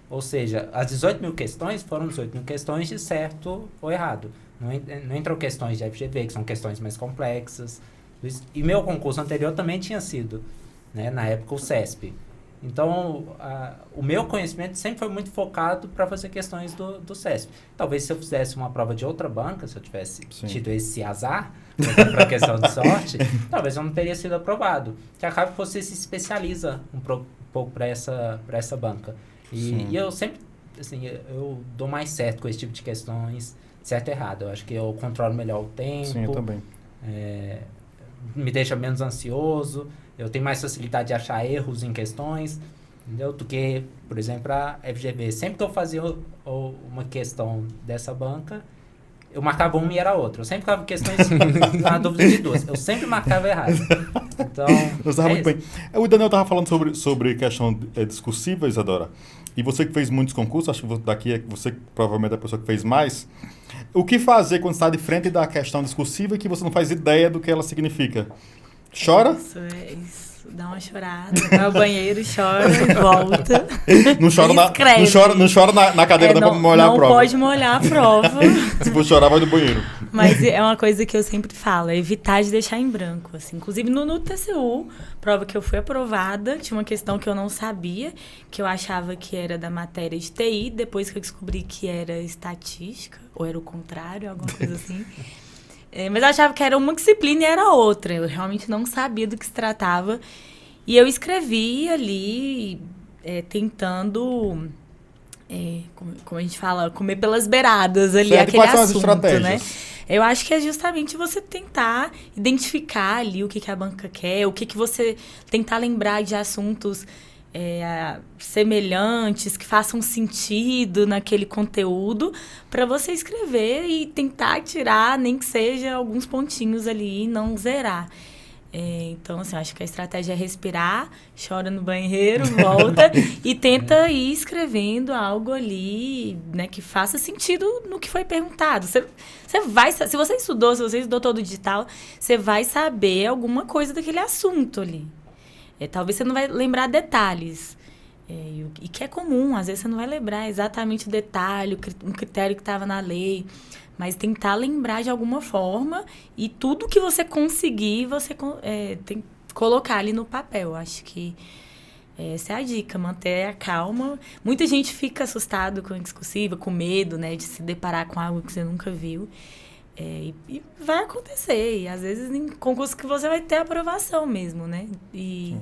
Ou seja, as 18 mil questões foram 18 mil questões de certo ou errado. Não entram questões de FGV, que são questões mais complexas. E meu concurso anterior também tinha sido, né, na época, o CESP. Então, o meu conhecimento sempre foi muito focado para fazer questões do CESP. Talvez se eu fizesse uma prova de outra banca, se eu tivesse tido esse azar, para a questão de sorte, talvez eu não teria sido aprovado. Que acaba que você se especializa um pouco para essa banca. E eu sempre, assim, eu dou mais certo com esse tipo de questões, certo e errado. Eu acho que eu controlo melhor o tempo. Sim, eu também. Me deixa menos ansioso. Eu tenho mais facilidade de achar erros em questões, entendeu? Do que, por exemplo, a FGV. Sempre que eu fazia uma questão dessa banca, eu marcava uma e era outra. Eu sempre ficava questões na dúvida de duas. Eu sempre marcava errado. Então, eu estava muito bem. O Daniel estava falando sobre questão discursiva, Isadora. E você que fez muitos concursos, acho que daqui você provavelmente é a pessoa que fez mais. O que fazer quando está de frente da questão discursiva e que você não faz ideia do que ela significa? Chora? Isso. Dá uma chorada, vai ao banheiro, chora e volta. Não chora na cadeira para molhar a prova. Não pode molhar a prova. Se for chorar, vai no banheiro. Mas é uma coisa que eu sempre falo, é evitar de deixar em branco. Assim. Inclusive no TCU, prova que eu fui aprovada, tinha uma questão que eu não sabia, que eu achava que era da matéria de TI, depois que eu descobri que era estatística, ou era o contrário, alguma coisa assim. Mas eu achava que era uma disciplina e era outra. Eu realmente não sabia do que se tratava. E eu escrevi ali, tentando, como a gente fala, comer pelas beiradas ali, certo. aquele Quais são as assunto, estratégias? né? Eu acho que é justamente você tentar identificar ali o que a banca quer, o que você tentar lembrar de assuntos semelhantes, que façam sentido naquele conteúdo, para você escrever e tentar tirar, nem que seja alguns pontinhos ali e não zerar. Então, assim, acho que a estratégia é respirar, chora no banheiro, volta e tenta ir escrevendo algo ali, né, que faça sentido no que foi perguntado. Você vai, se você estudou todo o digital, você vai saber alguma coisa daquele assunto ali. Talvez você não vai lembrar detalhes. E que é comum, às vezes você não vai lembrar exatamente o detalhe, um critério que estava na lei, mas tentar lembrar de alguma forma e tudo que você conseguir, você tem que colocar ali no papel. Acho que essa é a dica, manter a calma. Muita gente fica assustado com a discursiva, com medo, né, de se deparar com algo que você nunca viu. E vai acontecer. E às vezes em concurso que você vai ter aprovação mesmo, né? E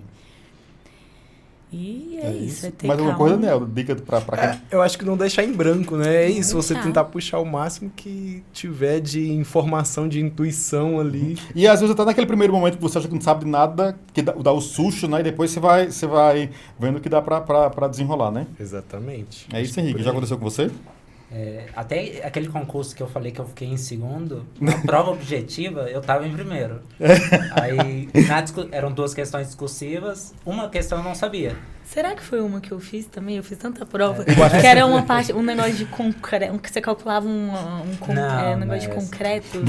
é isso, é ter Mais alguma calma. coisa, Nel? Dica pra quem? Eu acho que não deixar em branco, né? É isso, Não você deixar. tentar puxar o máximo que tiver de informação, de intuição ali. E às vezes até naquele primeiro momento que você acha que não sabe de nada, que dá o susto, né? E depois você vai vendo o que dá pra desenrolar, né? Exatamente. É isso, Henrique. Já aconteceu com você? Até aquele concurso que eu falei que eu fiquei em segundo, na prova objetiva, eu estava em primeiro. Aí, eram duas questões discursivas, uma questão eu não sabia. Será que foi uma que eu fiz também? Eu fiz tanta prova. Que era uma parte, um negócio de concreto, que você calculava um negócio de concreto.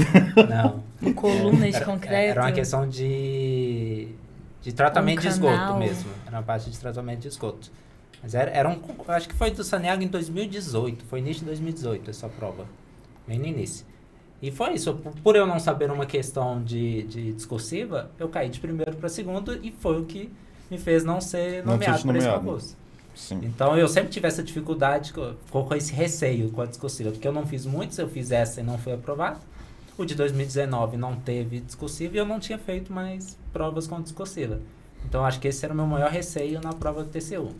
Não. Uma coluna de concreto. Era uma questão de tratamento de esgoto canal. mesmo. Era uma parte de tratamento de esgoto. Mas acho que foi do Saneago em 2018, foi início de 2018 essa prova, bem no início. E foi isso, por eu não saber uma questão de discursiva, eu caí de primeiro para segundo e foi o que me fez não ser nomeado para esse concurso. Sim. Então eu sempre tive essa dificuldade, com esse receio com a discursiva, porque eu não fiz muitos, eu fiz essa e não fui aprovado. O de 2019 não teve discursiva e eu não tinha feito mais provas com discursiva. Então acho que esse era o meu maior receio na prova do TCU.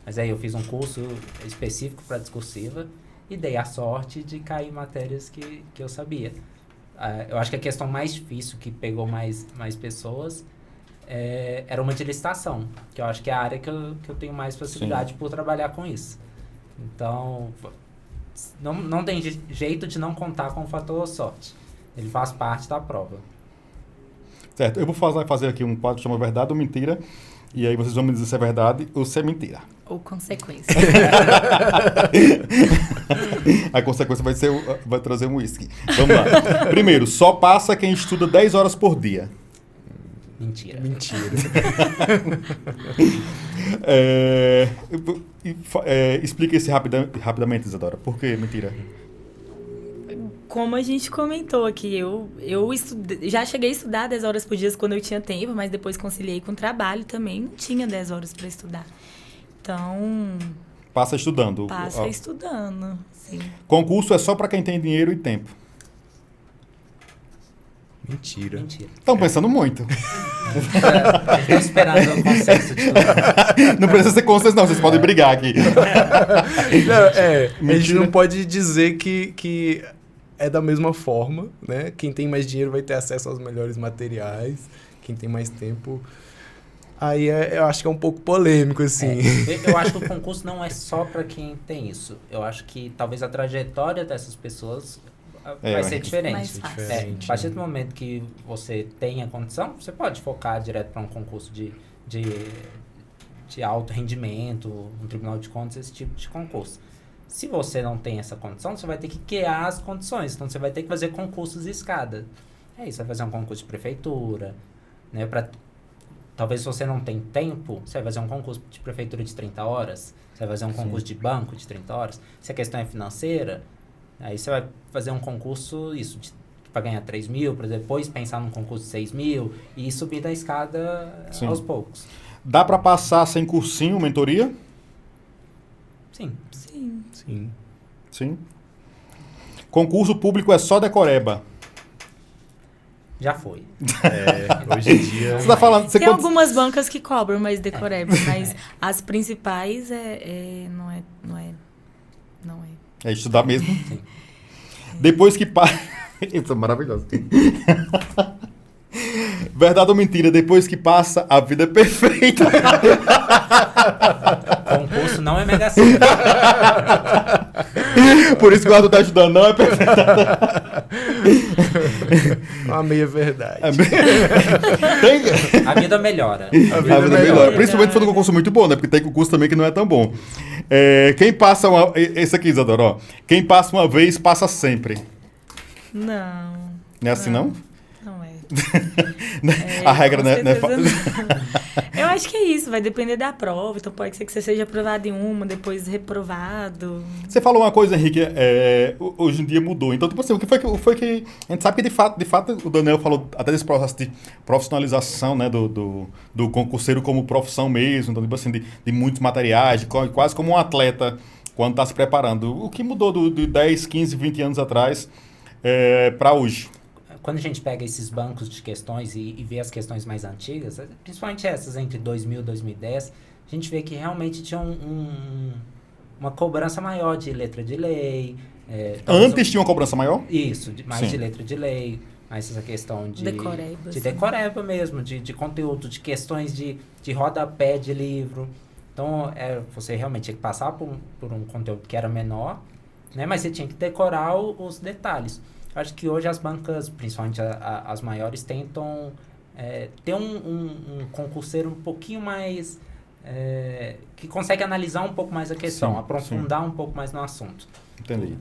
Mas aí eu fiz um curso específico para discursiva e dei a sorte de cair em matérias que eu sabia. Eu acho que a questão mais difícil, que pegou mais pessoas, era uma de licitação, que eu acho que é a área que eu tenho mais facilidade por trabalhar com isso. Então, não tem jeito de não contar com o fator sorte. Ele faz parte da prova. Certo, eu vou fazer aqui um quadro que chama Verdade ou Mentira, e aí vocês vão me dizer se é verdade ou se é mentira. Ou consequência. A consequência vai trazer um whisky. Vamos lá. Primeiro, só passa quem estuda 10 horas por dia. Mentira. Explica isso rapidamente, Isadora. Por que mentira? Como a gente comentou aqui, eu já cheguei a estudar 10 horas por dia quando eu tinha tempo, mas depois conciliei com o trabalho também, não tinha 10 horas para estudar. Então, Passa estudando. passa estudando, sim. Concurso é só para quem tem dinheiro e tempo. Mentira. Estão pensando muito. Estou esperando o consenso de tudo. Não precisa ser consenso, não. Vocês podem brigar aqui. A gente não pode dizer que é da mesma forma, né? Quem tem mais dinheiro vai ter acesso aos melhores materiais, quem tem mais tempo... Aí eu acho que é um pouco polêmico, assim. Eu acho que o concurso não é só para quem tem isso. Eu acho que talvez a trajetória dessas pessoas vai ser diferente. Mais fácil. A partir do momento que você tem a condição, você pode focar direto para um concurso de alto rendimento, um tribunal de contas, esse tipo de concurso. Se você não tem essa condição, você vai ter que criar as condições. Então, você vai ter que fazer concursos de escada. É isso, vai fazer um concurso de prefeitura, né? Talvez se você não tem tempo, você vai fazer um concurso de prefeitura de 30 horas, você vai fazer um concurso de banco de 30 horas. Se a questão é financeira, aí você vai fazer um concurso, para ganhar 3 mil, para depois pensar num concurso de 6 mil e subir da escada aos poucos. Dá para passar sem cursinho, mentoria? Sim. Sim. Concurso público é só decoreba. Já foi. Hoje em dia... Você tá falando... Tem algumas bancas que cobram mais decoreba, mas as principais não é. É estudar mesmo? Sim. Depois que passa... Isso é maravilhoso. Verdade ou mentira? Depois que passa, a vida é perfeita. Concurso não é Mega Sena. Por isso que o Arthur tá estudando, não é perfeito. Uma meia verdade. A vida melhora. A vida melhora. Principalmente se for um concurso muito bom, né? Porque tem concurso também que não é tão bom. Quem passa uma... Esse aqui, Isadora, ó. Quem passa uma vez, passa sempre. Não. Não é assim, não? Não é. A regra, né? Eu acho que é isso, vai depender da prova. Então pode ser que você seja aprovado em uma, depois reprovado. Você falou uma coisa, Henrique, hoje em dia mudou. Então, tipo assim, o que foi que... A gente sabe que, de fato, o Daniel falou até desse processo de profissionalização, né, do concurseiro como profissão mesmo, então, tipo assim, de muitos materiais, quase como um atleta quando está se preparando. O que mudou de 10, 15, 20 anos atrás para hoje? Quando a gente pega esses bancos de questões e vê as questões mais antigas, principalmente essas entre 2000 e 2010, a gente vê que realmente tinha uma cobrança maior de letra de lei. Antes tinha uma cobrança maior? Isso, mais de letra de lei, mais essa questão de decoreba mesmo, de conteúdo, de questões de rodapé de livro. Então, você realmente tinha que passar por um conteúdo que era menor, né, mas você tinha que decorar os detalhes. Eu acho que hoje as bancas, principalmente as maiores, tentam ter um concurseiro um pouquinho mais... que consegue analisar um pouco mais a questão, aprofundar um pouco mais no assunto. Entendi.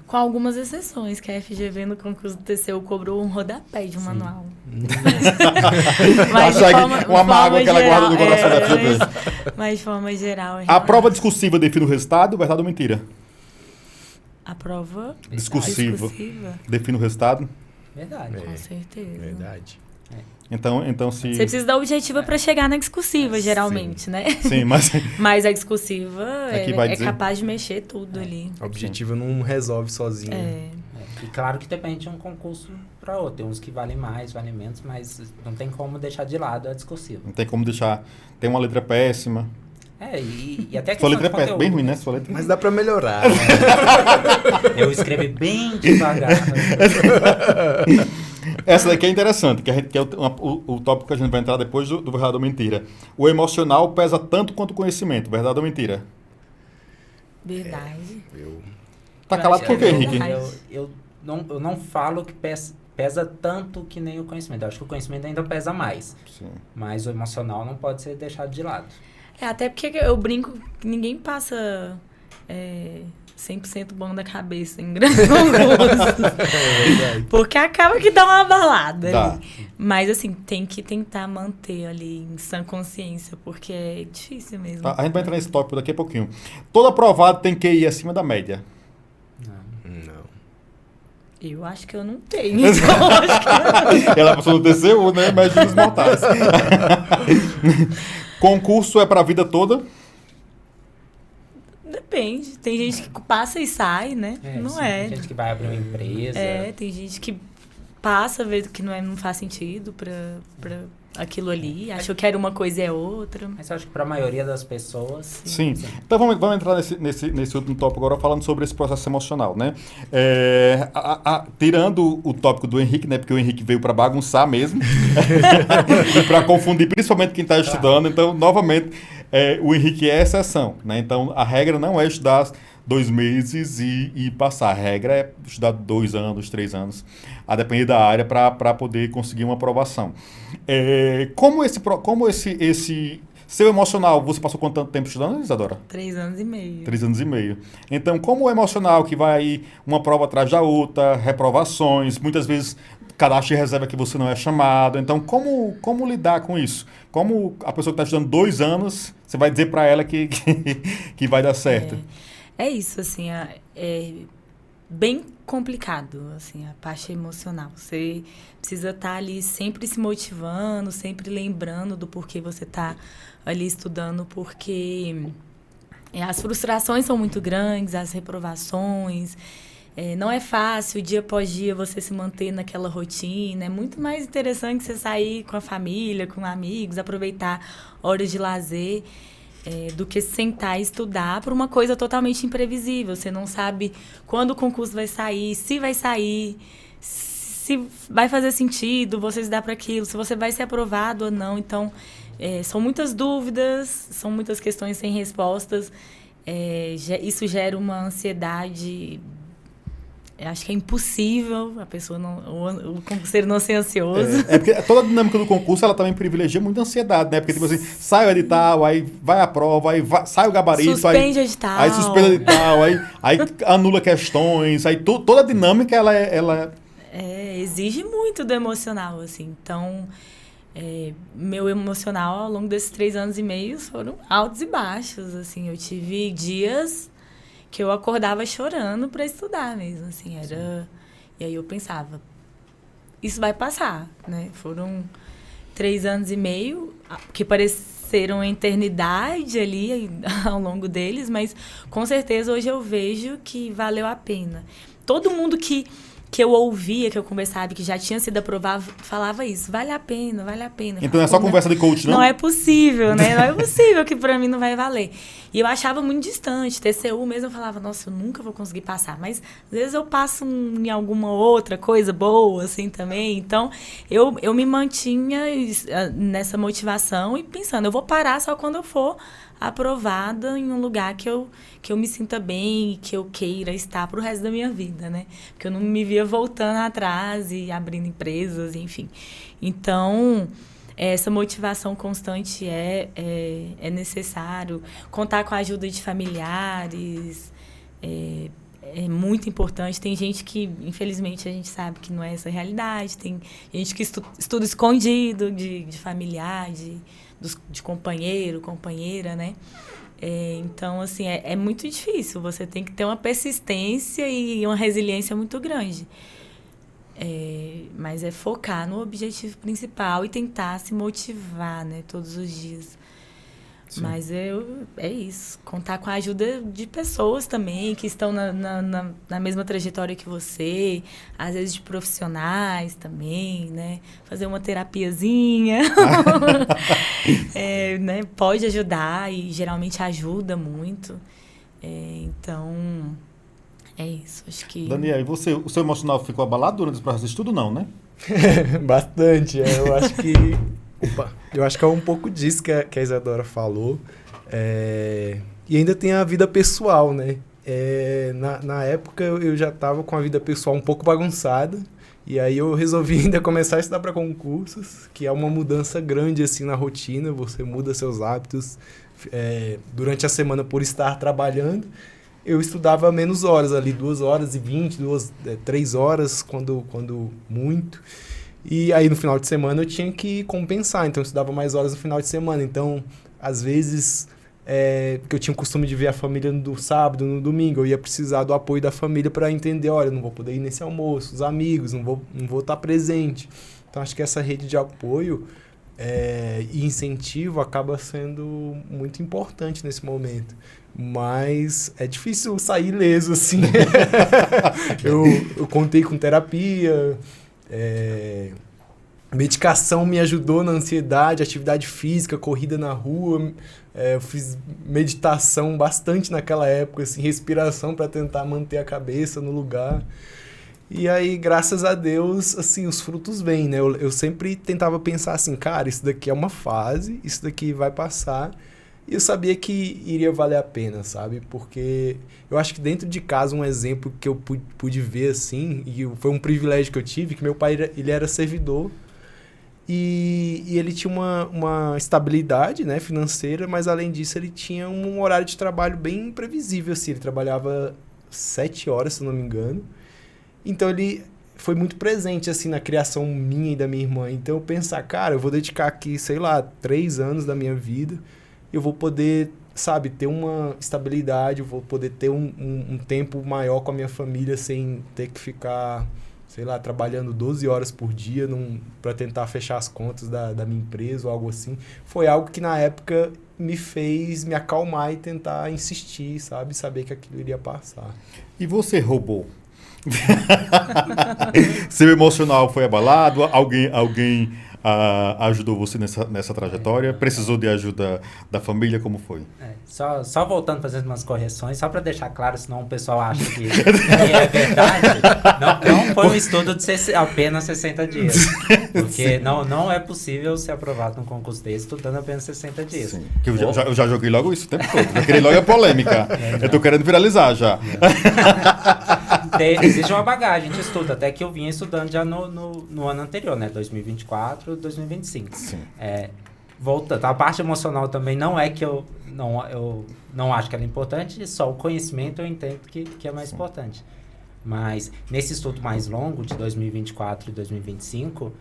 Com algumas exceções, que a FGV no concurso do TCU cobrou um rodapé de um manual. Mas uma mágoa que ela guarda no coração da FGV. Mas de forma geral... A prova discursiva define o resultado, verdade ou mentira? A prova discursiva define o resultado? Verdade. Com certeza. Verdade. Então se... Você precisa da objetiva para chegar na discursiva, geralmente, né? Sim, mas... Mas a discursiva é dizer... capaz de mexer tudo ali. A objetiva não resolve sozinha. E claro que depende de um concurso para outro. Tem uns que valem mais, valem menos, mas não tem como deixar de lado a discursiva. Não tem como deixar... Tem uma letra péssima. E até que sua letra é bem ruim, né? Sua letra... Mas dá pra melhorar. Eu escrevi bem devagar. Essa daqui é interessante, que é o tópico que a gente vai entrar depois do verdade ou mentira. O emocional pesa tanto quanto o conhecimento, verdade ou mentira? Verdade. Tá calado por quê, Henrique? Eu não falo que pesa tanto que nem o conhecimento. Eu acho que o conhecimento ainda pesa mais. Sim. Mas o emocional não pode ser deixado de lado. Até porque eu brinco que ninguém passa 100% bom da cabeça em grandes concursos. Porque acaba que dá uma abalada ali. Mas, assim, tem que tentar manter ali em sã consciência, porque é difícil mesmo. A gente vai entrar nesse tópico daqui a pouquinho. Todo aprovado tem que ir acima da média. Não. Eu acho que eu não tenho, então acho que Ela passou no TCU, né? Imagina os mortais. Concurso é pra vida toda? depende. Tem gente que passa e sai, né? Não sim, é. Tem gente que vai abrir uma empresa. Tem gente que passa, vê que não faz sentido pra aquilo ali. Achou que era uma coisa e é outra. Mas eu acho que para a maioria das pessoas... Sim. Então vamos entrar nesse último tópico agora, falando sobre esse processo emocional, né? Tirando o tópico do Henrique, né? Porque o Henrique veio para bagunçar mesmo. E para confundir principalmente quem está estudando. Então, novamente, o Henrique é exceção, né? Então, a regra não é estudar 2 meses e passar. A regra é estudar 2 anos, 3 anos, a depender da área, para poder conseguir uma aprovação. Como esse seu emocional, você passou quanto tempo estudando, Isadora? 3 anos e meio. 3 anos e meio. Então, como o emocional, que vai aí uma prova atrás da outra, reprovações, muitas vezes cadastro de reserva que você não é chamado. Então, como lidar com isso? Como a pessoa que está estudando 2 anos, você vai dizer para ela que vai dar certo? É isso, assim, é bem complicado, assim, a parte emocional. Você precisa estar ali sempre se motivando, sempre lembrando do porquê você está ali estudando, porque as frustrações são muito grandes, as reprovações. Não é fácil, dia após dia, você se manter naquela rotina. É muito mais interessante você sair com a família, com amigos, aproveitar horas de lazer. Do que sentar e estudar por uma coisa totalmente imprevisível. Você não sabe quando o concurso vai sair, se vai fazer sentido você estudar para aquilo, se você vai ser aprovado ou não. Então, são muitas dúvidas, são muitas questões sem respostas. Isso gera uma ansiedade. Acho que é impossível a pessoa o concurseiro não ser ansioso. Porque toda a dinâmica do concurso, ela também privilegia muito a ansiedade, né? Porque, tipo assim, sai o edital, aí vai a prova, aí sai o gabarito. Suspende o edital. Aí suspende o edital, aí anula questões, aí toda a dinâmica, ela... Exige muito do emocional, assim. Então, meu emocional, ao longo desses 3 anos e meio, foram altos e baixos, assim. Eu tive dias que eu acordava chorando para estudar mesmo, assim, era... E aí eu pensava, isso vai passar, né? Foram 3 anos e meio, que pareceram eternidade ali ao longo deles, mas com certeza hoje eu vejo que valeu a pena. Todo mundo que eu ouvia, que eu conversava, que já tinha sido aprovado, falava isso. Vale a pena, vale a pena. Então não é só conversa de coach, não? Não é possível, né? Não é possível que pra mim não vai valer. E eu achava muito distante. TCU mesmo, eu falava, nossa, eu nunca vou conseguir passar. Mas às vezes eu passo em alguma outra coisa boa, assim, também. Então, eu me mantinha nessa motivação e pensando, eu vou parar só quando eu for aprovada em um lugar que eu me sinta bem e que eu queira estar pro resto da minha vida, né? Porque eu não me via voltando atrás e abrindo empresas, enfim. Então, essa motivação constante é necessário. Contar com a ajuda de familiares é muito importante. Tem gente que, infelizmente, a gente sabe que não é essa a realidade. Tem gente que estuda escondido de familiar, de companheiro, companheira, né? Então, assim, é muito difícil. Você tem que ter uma persistência e uma resiliência muito grande. Mas é focar no objetivo principal e tentar se motivar, né? Todos os dias. Sim. Mas é isso. Contar com a ajuda de pessoas também que estão na mesma trajetória que você. Às vezes de profissionais também, né? Fazer uma terapiazinha. Né? Pode ajudar e geralmente ajuda muito. Então, é isso. Acho que... Daniel, e você? O seu emocional ficou abalado durante o processo de estudo, não, né? Bastante. Eu acho que... eu acho que é um pouco disso que a Isadora falou. E ainda tem a vida pessoal, né? Na época eu já estava com a vida pessoal um pouco bagunçada. E aí eu resolvi ainda começar a estudar para concursos, que é uma mudança grande assim na rotina. Você muda seus hábitos. Durante a semana, por estar trabalhando, eu estudava menos horas ali, 2h20, 3 horas, quando muito. E aí, no final de semana, eu tinha que compensar. Então, eu estudava mais horas no final de semana. Então, às vezes, porque eu tinha o costume de ver a família no sábado, no domingo, eu ia precisar do apoio da família para entender, olha, eu não vou poder ir nesse almoço, os amigos, não vou estar presente. Então, acho que essa rede de apoio e incentivo acaba sendo muito importante nesse momento. Mas é difícil sair ileso, assim. eu contei com terapia, medicação me ajudou na ansiedade, atividade física, corrida na rua. Eu fiz meditação bastante naquela época, assim, respiração para tentar manter a cabeça no lugar. E aí, graças a Deus, assim, os frutos vêm, né? Eu sempre tentava pensar assim, cara, isso daqui é uma fase, isso daqui vai passar. E eu sabia que iria valer a pena, sabe? Porque eu acho que dentro de casa, um exemplo que eu pude ver, assim, e foi um privilégio que eu tive, que meu pai, ele era servidor. E ele tinha uma estabilidade, né, financeira, mas além disso ele tinha um horário de trabalho bem imprevisível, assim. Ele trabalhava 7 horas, se não me engano. Então ele foi muito presente assim na criação minha e da minha irmã. Então eu pensar, cara, eu vou dedicar aqui, sei lá, 3 anos da minha vida, eu vou poder, sabe, ter uma estabilidade, eu vou poder ter um tempo maior com a minha família sem ter que ficar, sei lá, trabalhando 12 horas por dia para tentar fechar as contas da minha empresa ou algo assim. Foi algo que na época me fez me acalmar e tentar insistir, sabe? Saber que aquilo iria passar. E você roubou? Seu emocional foi abalado? Alguém ajudou você nessa trajetória? Precisou de ajuda da família? Como foi? Só voltando, fazendo umas correções, só para deixar claro, senão o pessoal acha que é verdade. Não foi um estudo de apenas 60 dias. Porque não é possível ser aprovado num concurso desse estudando apenas 60 dias. Sim, que eu já joguei logo isso o tempo todo. Já queria logo a polêmica. Eu tô querendo viralizar já. Existe uma bagagem de estudo, até que eu vinha estudando já no ano anterior, né? 2024, 2025. Sim. Voltando, a parte emocional também não é que eu não acho que ela é importante, só o conhecimento eu entendo que é mais importante. Mas nesse estudo mais longo, de 2024 e 2025,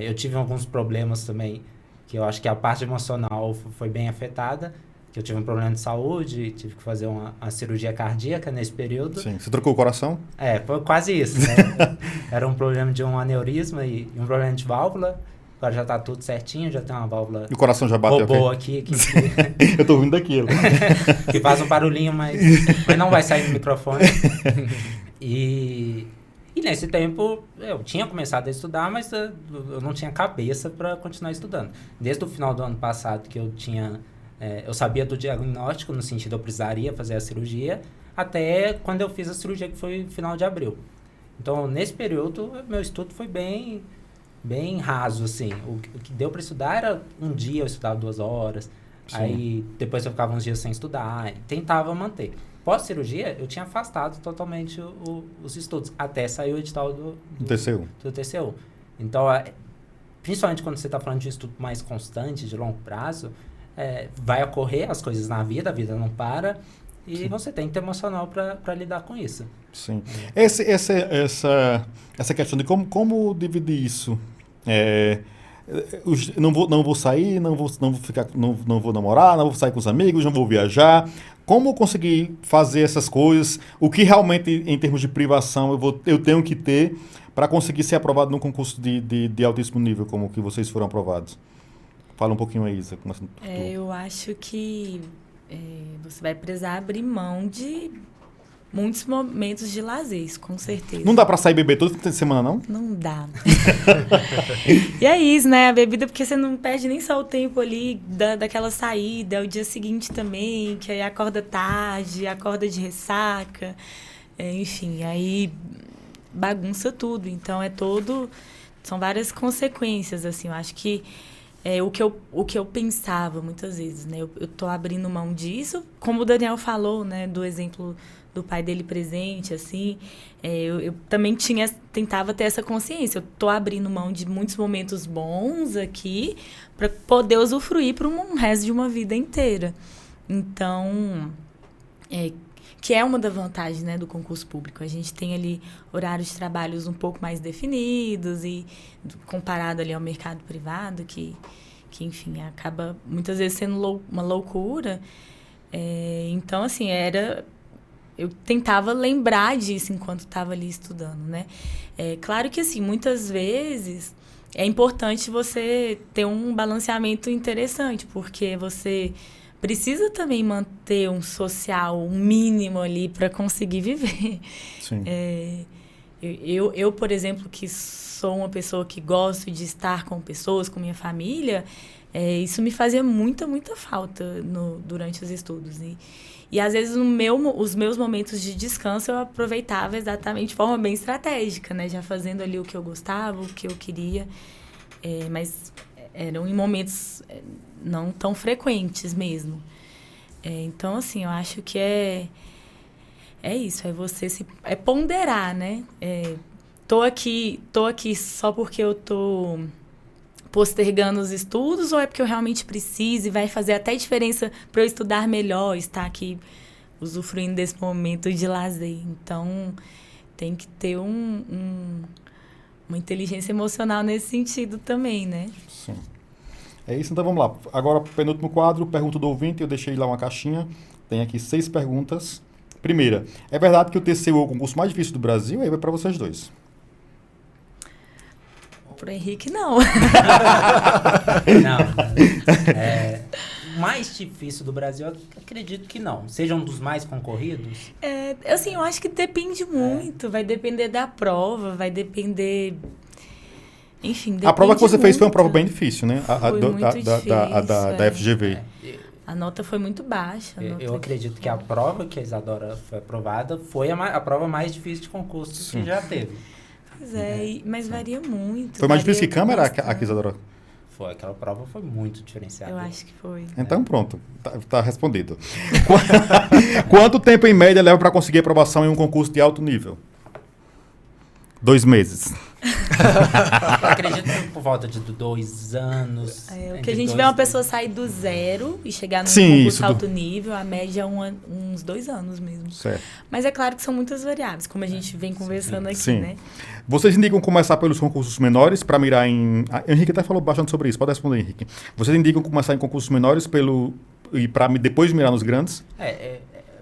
eu tive alguns problemas também, que eu acho que a parte emocional foi bem afetada, que eu tive um problema de saúde, tive que fazer uma cirurgia cardíaca nesse período. Sim. Você trocou o coração? Foi quase isso, né? Era um problema de um aneurisma e um problema de válvula. Agora já tá tudo certinho, já tem uma válvula. E o coração já bateu robô aqui. Eu tô ouvindo daquilo. Que faz um barulhinho, mas não vai sair no microfone. E nesse tempo eu tinha começado a estudar, mas eu não tinha cabeça para continuar estudando. Desde o final do ano passado que eu tinha... eu sabia do diagnóstico, no sentido eu precisaria fazer a cirurgia, até quando eu fiz a cirurgia, que foi no final de abril. Então, nesse período, meu estudo foi bem raso, assim. O que deu para estudar era um dia eu estudava 2 horas, sim. Aí depois eu ficava uns dias sem estudar, e tentava manter. Pós-cirurgia, eu tinha afastado totalmente os estudos, até sair o edital do TCU. Do TCU. Então, principalmente quando você está falando de um estudo mais constante, de longo prazo, vai ocorrer as coisas na vida, a vida não para, e sim. Você tem que ter emocional para lidar com isso. Sim. Essa questão de como dividir isso. Não vou sair, não vou namorar, não vou sair com os amigos, não vou viajar. Como conseguir fazer essas coisas? O que realmente, em termos de privação, eu tenho que ter para conseguir ser aprovado num concurso de altíssimo nível, como que vocês foram aprovados? Fala um pouquinho aí, Isa. Eu acho que você vai precisar abrir mão de muitos momentos de lazer, isso, com certeza. Não dá pra sair beber toda semana, não? Não dá. E é isso, né? A bebida, porque você não perde nem só o tempo ali daquela saída, o dia seguinte também, que aí acorda tarde, acorda de ressaca, enfim, aí bagunça tudo. Então, são várias consequências, assim, eu acho que o que eu pensava muitas vezes, né? Eu tô abrindo mão disso, como o Daniel falou, né? Do exemplo do pai dele presente, assim. Eu também tentava ter essa consciência. Eu tô abrindo mão de muitos momentos bons aqui para poder usufruir para um resto de uma vida inteira. Então, que é uma das vantagens, né, do concurso público. A gente tem ali horários de trabalhos um pouco mais definidos e comparado ali ao mercado privado, que enfim, acaba muitas vezes sendo uma loucura. Então, assim, eu tentava lembrar disso enquanto estava ali estudando, né? Claro que, assim, muitas vezes é importante você ter um balanceamento interessante, porque você precisa também manter um social, um mínimo ali para conseguir viver. Sim. Eu, por exemplo, que sou uma pessoa que gosto de estar com pessoas, com minha família, isso me fazia muita, muita falta durante os estudos. E às vezes, os meus momentos de descanso, eu aproveitava exatamente de forma bem estratégica, né? Já fazendo ali o que eu gostava, o que eu queria. Mas eram em momentos não tão frequentes mesmo. Então, assim, eu acho que é isso, você ponderar, né? Tô aqui só porque eu tô postergando os estudos ou é porque eu realmente preciso e vai fazer até diferença para eu estudar melhor, estar aqui usufruindo desse momento de lazer. Então, tem que ter uma inteligência emocional nesse sentido também, né? Sim. É isso, então vamos lá. Agora, penúltimo quadro, pergunta do ouvinte. Eu deixei lá uma caixinha. Tem aqui 6 perguntas. Primeira, é verdade que o TCU é o concurso mais difícil do Brasil? Aí vai para vocês dois. Pro Henrique, não. Não. O mais difícil do Brasil, eu acredito que não. Seja um dos mais concorridos? Assim, eu acho que depende muito. Vai depender da prova, vai depender... Enfim, A prova que você fez foi uma muito. prova bem difícil, né? Foi muito difícil, Da FGV. A nota foi muito baixa. Eu acredito que a prova que a Isadora foi aprovada foi a prova mais difícil de concurso que já teve. Pois mas varia muito. Foi mais difícil que Câmara, bastante. a Isadora? Foi, aquela prova foi muito diferenciada. Eu acho que foi. Então pronto, tá respondido. Quanto tempo em média leva para conseguir aprovação em um concurso de alto nível? 2 meses. Eu acredito que por volta de 2 anos. Porque a gente vê uma pessoa sair do zero e chegar num Sim, concurso isso alto nível, a média é uns 2 anos mesmo. Certo. Mas é claro que são muitas variáveis, como a gente vem conversando aqui, Sim. né? Vocês indicam começar pelos concursos menores para mirar em... Henrique até falou bastante sobre isso, pode responder, Henrique. Vocês indicam começar em concursos menores e para depois mirar nos grandes?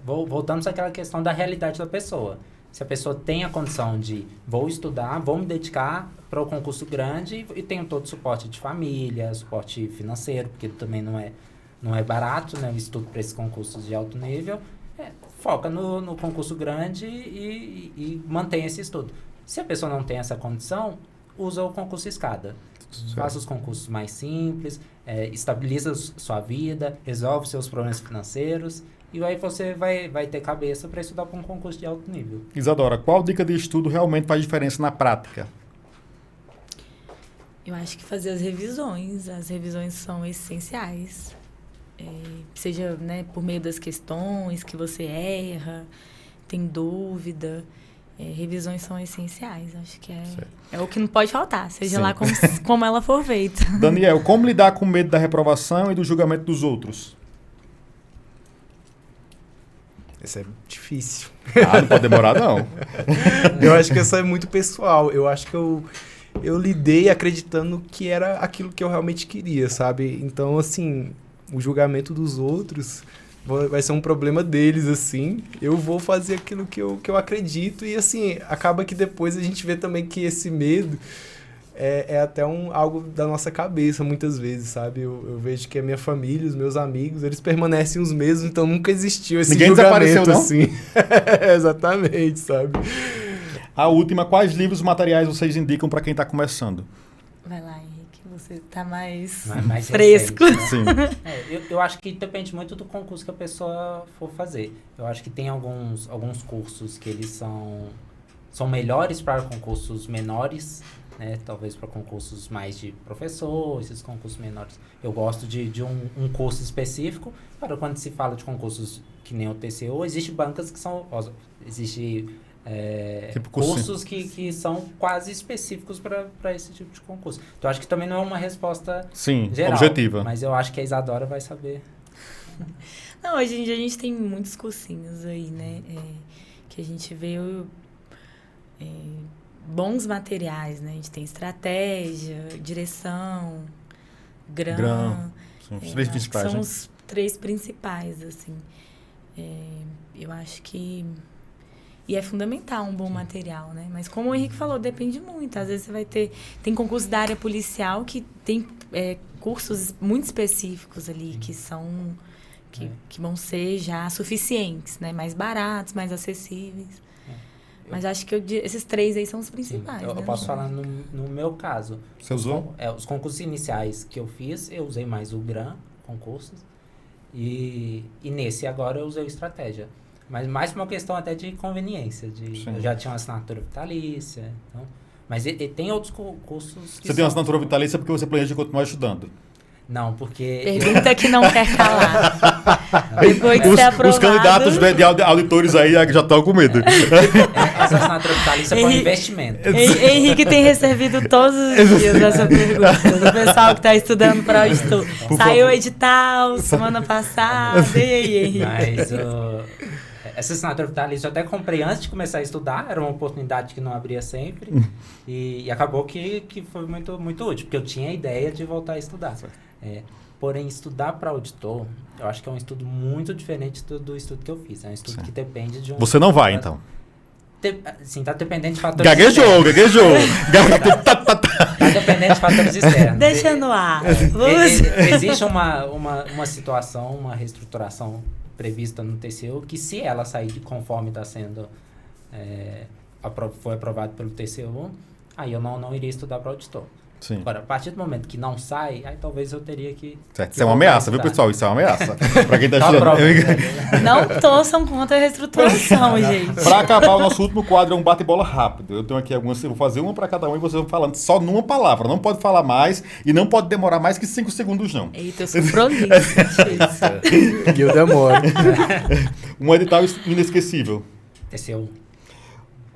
Voltamos àquela questão da realidade da pessoa. Se a pessoa tem a condição de vou estudar, vou me dedicar para o concurso grande e tenho todo o suporte de família, suporte financeiro, porque também não é barato, né, o estudo para esses concursos de alto nível, foca no concurso grande e mantém esse estudo. Se a pessoa não tem essa condição, usa o concurso escada. Certo. Faça os concursos mais simples, estabiliza sua vida, resolve seus problemas financeiros. E aí você vai ter cabeça para estudar para um concurso de alto nível. Isadora, qual dica de estudo realmente faz diferença na prática? Eu acho que fazer as revisões são essenciais. Seja, né, por meio das questões que você erra, tem dúvida. Revisões são essenciais. Acho que é o que não pode faltar, seja Sim. lá como ela for feita. Daniel, como lidar com o medo da reprovação e do julgamento dos outros? Isso é difícil. Não pode demorar, não. Eu acho que isso é muito pessoal. Eu acho que eu lidei acreditando que era aquilo que eu realmente queria, sabe? Então, assim, o julgamento dos outros vai ser um problema deles, assim. Eu vou fazer aquilo que eu acredito e, assim, acaba que depois a gente vê também que esse medo é até algo da nossa cabeça, muitas vezes, sabe? Eu vejo que a minha família, os meus amigos, eles permanecem os mesmos, então nunca existiu esse Ninguém julgamento, desapareceu, não? assim. Exatamente, sabe? A última, quais livros e materiais vocês indicam para quem está começando? Vai lá, Henrique, você tá mais Mais fresco. recente, né? Sim. Eu acho que depende muito do concurso que a pessoa for fazer. Eu acho que tem alguns cursos que eles são melhores para concursos menores, né? Talvez para concursos mais de professor, esses concursos menores. Eu gosto de um curso específico. Para quando se fala de concursos que nem o TCU, existem bancas que são... Existe Tipo cursos que são quase específicos para esse tipo de concurso. Então, acho que também não é uma resposta Sim, geral, objetiva. mas eu acho que a Isadora vai saber. Não, hoje em dia a gente tem muitos cursinhos aí, né? Que a gente vê bons materiais, né? A gente tem estratégia, direção, GRAM. São os três principais, são né? os três principais, assim. Eu acho que... E é fundamental um bom material, né? Mas como o Henrique falou, depende muito. Às vezes você vai ter... Tem concurso da área policial que tem cursos muito específicos ali, que são... Que vão ser já suficientes, né? Mais baratos, mais acessíveis. Mas acho que esses três aí são os principais. Eu posso falar no meu caso. Você usou? Os concursos iniciais que eu fiz, eu usei mais o GRAM, concursos. E nesse agora eu usei o Estratégia. Mas mais por uma questão até de conveniência. Eu já tinha uma assinatura vitalícia. Então, mas tem outros concursos que Você tem uma assinatura vitalícia porque você planeja continuar estudando? Não, porque... Pergunta que não quer calar. Depois de ser aprovado... Os candidatos de auditores aí já estão com medo. Essa assinatura vitalícia foi um investimento. Henrique tem recebido todos os dias essa pergunta do pessoal que está estudando para auditor. Saiu o edital semana passada. E aí, Henrique? Mas essa assinatura vitalícia eu até comprei antes de começar a estudar. Era uma oportunidade que não abria sempre. E acabou que foi muito, muito útil, porque eu tinha a ideia de voltar a estudar. Porém, estudar para auditor, eu acho que é um estudo muito diferente do estudo que eu fiz. É um estudo que depende de um... Você não vai, então? Sim, tá dependendo de fatores gaguejou. Tá dependendo de fatores externos. Deixa no ar. Existe uma situação, uma reestruturação prevista no TCU, que se ela sair conforme está sendo... foi aprovado pelo TCU, aí eu não iria estudar para auditor. Sim. Agora, a partir do momento que não sai, aí talvez eu teria que... Certo. Isso é uma ameaça, viu, pessoal? Isso é uma ameaça. Pra quem tá estudando. Não torçam contra a reestruturação, gente. Pra acabar, o nosso último quadro é um bate-bola rápido. Eu tenho aqui algumas, eu vou fazer uma pra cada um e vocês vão falando só numa palavra. Não pode falar mais e não pode demorar mais que 5 segundos, não. Eita, eu sou prolixo. Que eu demoro. Um edital inesquecível. TCU.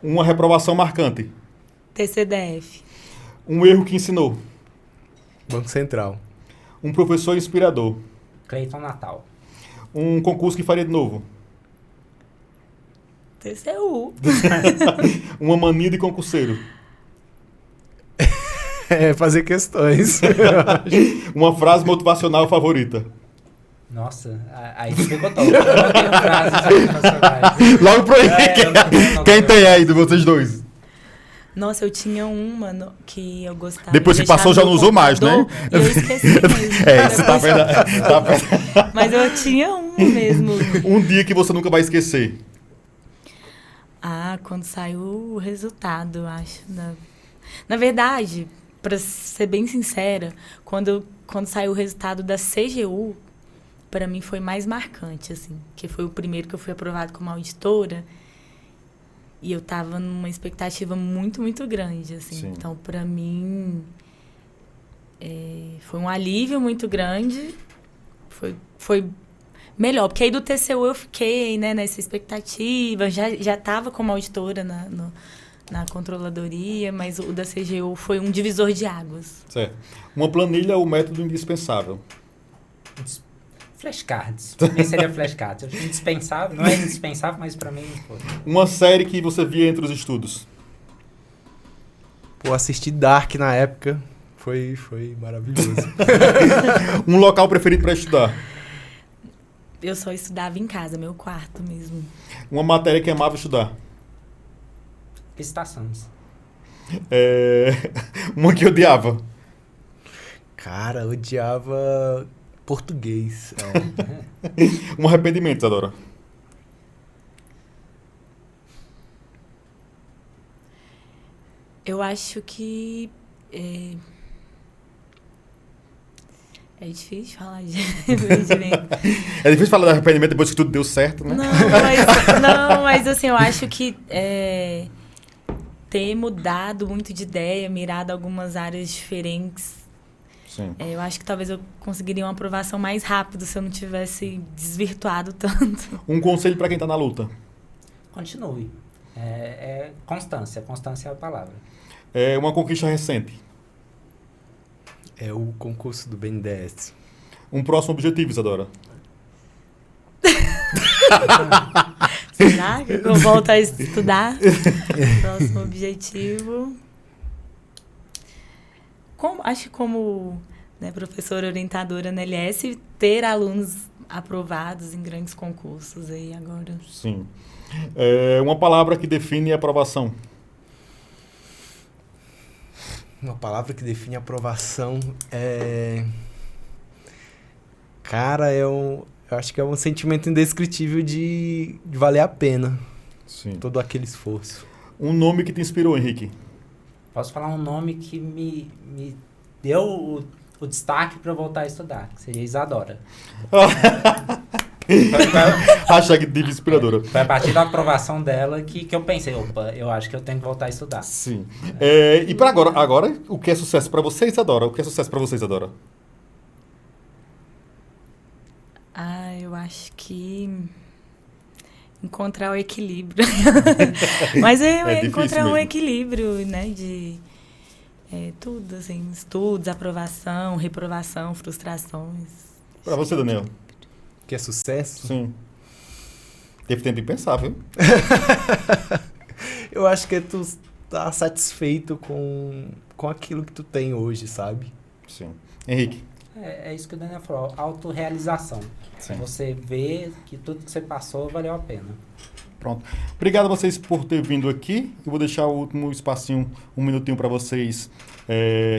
Uma reprovação marcante. TCDF. Um erro que ensinou. Banco Central. Um professor inspirador. Cleiton Natal. Um concurso que faria de novo. TCU. Uma mania de concurseiro. Fazer questões. Uma frase motivacional favorita. Nossa, aí ficou todo. Eu não tenho frases motivacionais. Logo pro Henrique. Quem tem aí de vocês dois? Nossa, eu tinha uma que eu gostava. Depois de que passou, deixar já no não usou mais, né? computador, e eu esqueci mesmo. Isso tá vendo? Mas eu tinha uma mesmo. Um dia que você nunca vai esquecer. Quando saiu o resultado, eu acho. Na verdade, para ser bem sincera, quando saiu o resultado da CGU, para mim foi mais marcante, assim. Que foi o primeiro que eu fui aprovada como auditora. E eu tava numa expectativa muito, muito grande, assim. Sim. Então, para mim, foi um alívio muito grande. Foi melhor, porque aí do TCU eu fiquei, né, nessa expectativa. Já tava como auditora na controladoria, mas o da CGU foi um divisor de águas. Certo. Uma planilha ou método indispensável. Flashcards. Pra mim seria flashcards. Eu acho indispensável. Não é indispensável, mas pra mim... Pô. Uma série que você via entre os estudos. Pô, assisti Dark na época. Foi maravilhoso. Um local preferido para estudar. Eu só estudava em casa, meu quarto mesmo. Uma matéria que amava estudar. Licitações. Uma que odiava. Cara, odiava português. Um arrependimento, Isadora. Eu acho que... É difícil falar de arrependimento. É difícil falar de arrependimento depois que tudo deu certo, né? Não, mas assim, eu acho que ter mudado muito de ideia, mirado algumas áreas diferentes, Sim. Eu acho que talvez eu conseguiria uma aprovação mais rápido se eu não tivesse desvirtuado tanto. Um conselho para quem está na luta. Continue. Constância. Constância é a palavra. Uma conquista recente. É o concurso do BNDES. Um próximo objetivo, Isadora. Será que eu volto a estudar? Próximo objetivo. Acho que como, né, professora orientadora na LS, ter alunos aprovados em grandes concursos aí agora. Sim. Uma palavra que define aprovação. Uma palavra que define aprovação é... Cara, eu acho que é um sentimento indescritível de valer a pena. Sim. Todo aquele esforço. Um nome que te inspirou, Henrique? Posso falar um nome que me deu o destaque para eu voltar a estudar, que seria Isadora. Hashtag diva inspiradora. Foi a partir da aprovação dela que eu pensei, opa, eu acho que eu tenho que voltar a estudar. Sim. E para agora, o que é sucesso para você, Isadora? O que é sucesso para você, Isadora? Eu acho que encontrar o equilíbrio. Mas é encontrar um equilíbrio, né, de tudo, assim, estudos, aprovação, reprovação, frustrações. Para você, Daniel? Que é sucesso? Sim. Teve tempo de pensar, viu? Eu acho que tu tá satisfeito com aquilo que tu tem hoje, sabe? Sim. Henrique? É isso que o Daniel falou, autorrealização. Você vê que tudo que você passou valeu a pena. Pronto. Obrigado a vocês por ter vindo aqui. Eu vou deixar o último espacinho, um minutinho para vocês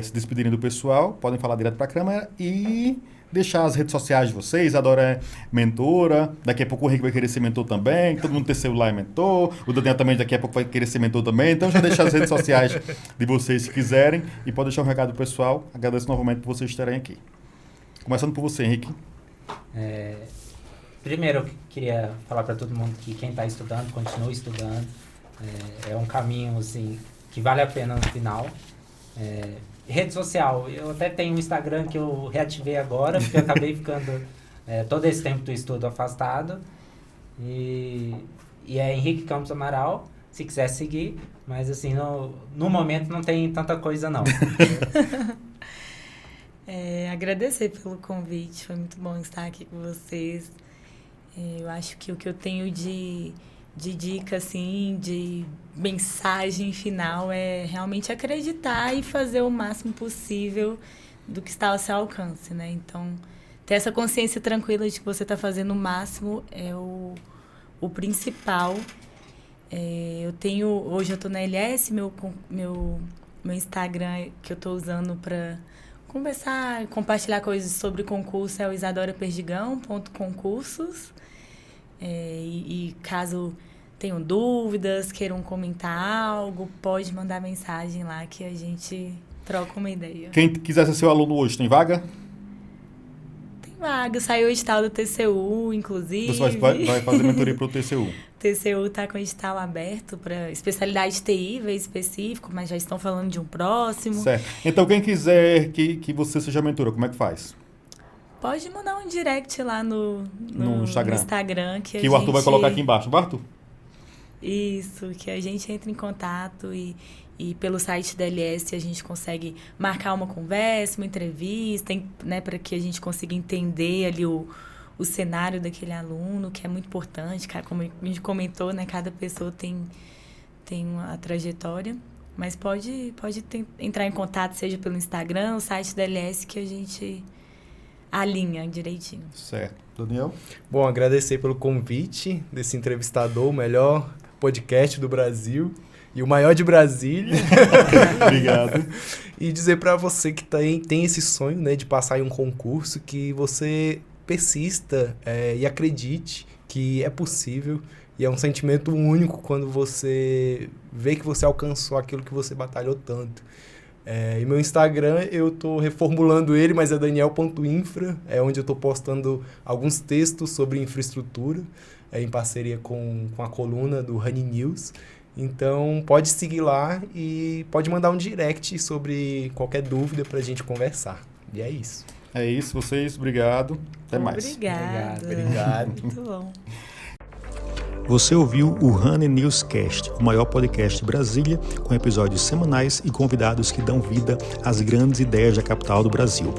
se despedirem do pessoal. Podem falar direto para a câmera e deixar as redes sociais de vocês. A Dora é mentora. Daqui a pouco o Henrique vai querer ser mentor também. Todo mundo tem celular é mentor. O Daniel também daqui a pouco vai querer ser mentor também. Então já deixar as redes sociais de vocês se quiserem. E pode deixar um recado pro pessoal. Agradeço novamente por vocês estarem aqui. Começando por você, Henrique. Primeiro, eu queria falar para todo mundo que quem está estudando, continue estudando. É um caminho assim, que vale a pena no final. Rede social, eu até tenho um Instagram que eu reativei agora, porque eu acabei ficando todo esse tempo do estudo afastado. E é Henrique Campos Amaral, se quiser seguir. Mas assim, no momento não tem tanta coisa não. Agradecer pelo convite, foi muito bom estar aqui com vocês. Eu acho que o que eu tenho de dica, assim, de mensagem final é realmente acreditar e fazer o máximo possível do que está ao seu alcance, né? Então, ter essa consciência tranquila de que você está fazendo o máximo é o principal. Hoje eu estou na LS, meu Instagram que eu estou usando para conversar, compartilhar coisas sobre concurso é o isadoraperdigão.concursos. E caso tenham dúvidas, queiram comentar algo, pode mandar mensagem lá que a gente troca uma ideia. Quem quiser ser seu aluno hoje, tem vaga? Tem vaga, saiu o edital do TCU, inclusive. Você vai fazer mentoria para o TCU? O TCU está com o edital aberto para especialidade TI, veio específico, mas já estão falando de um próximo. Certo. Então, quem quiser que você seja mentora, como é que faz? Pode mandar um direct lá no Instagram que o Arthur vai colocar aqui embaixo. Vai, Arthur? Isso, que a gente entra em contato e pelo site da LS a gente consegue marcar uma conversa, uma entrevista, né, para que a gente consiga entender ali o cenário daquele aluno, que é muito importante. Como a gente comentou, né, cada pessoa tem uma trajetória, mas pode entrar em contato, seja pelo Instagram, o site da LS, que a gente alinha direitinho. Certo. Daniel? Bom, agradecer pelo convite desse entrevistador, o melhor podcast do Brasil e o maior de Brasília. Obrigado. E dizer para você que tem esse sonho, né, de passar em um concurso, que você persista e acredite que é possível. E é um sentimento único quando você vê que você alcançou aquilo que você batalhou tanto. E meu Instagram, eu estou reformulando ele, mas é daniel.infra, é onde eu estou postando alguns textos sobre infraestrutura, em parceria com a coluna do Honey News. Então, pode seguir lá e pode mandar um direct sobre qualquer dúvida para a gente conversar. E é isso. É isso, vocês. Obrigado. Até mais. Obrigado. Muito bom. Você ouviu o Honey Newscast, o maior podcast de Brasília, com episódios semanais e convidados que dão vida às grandes ideias da capital do Brasil.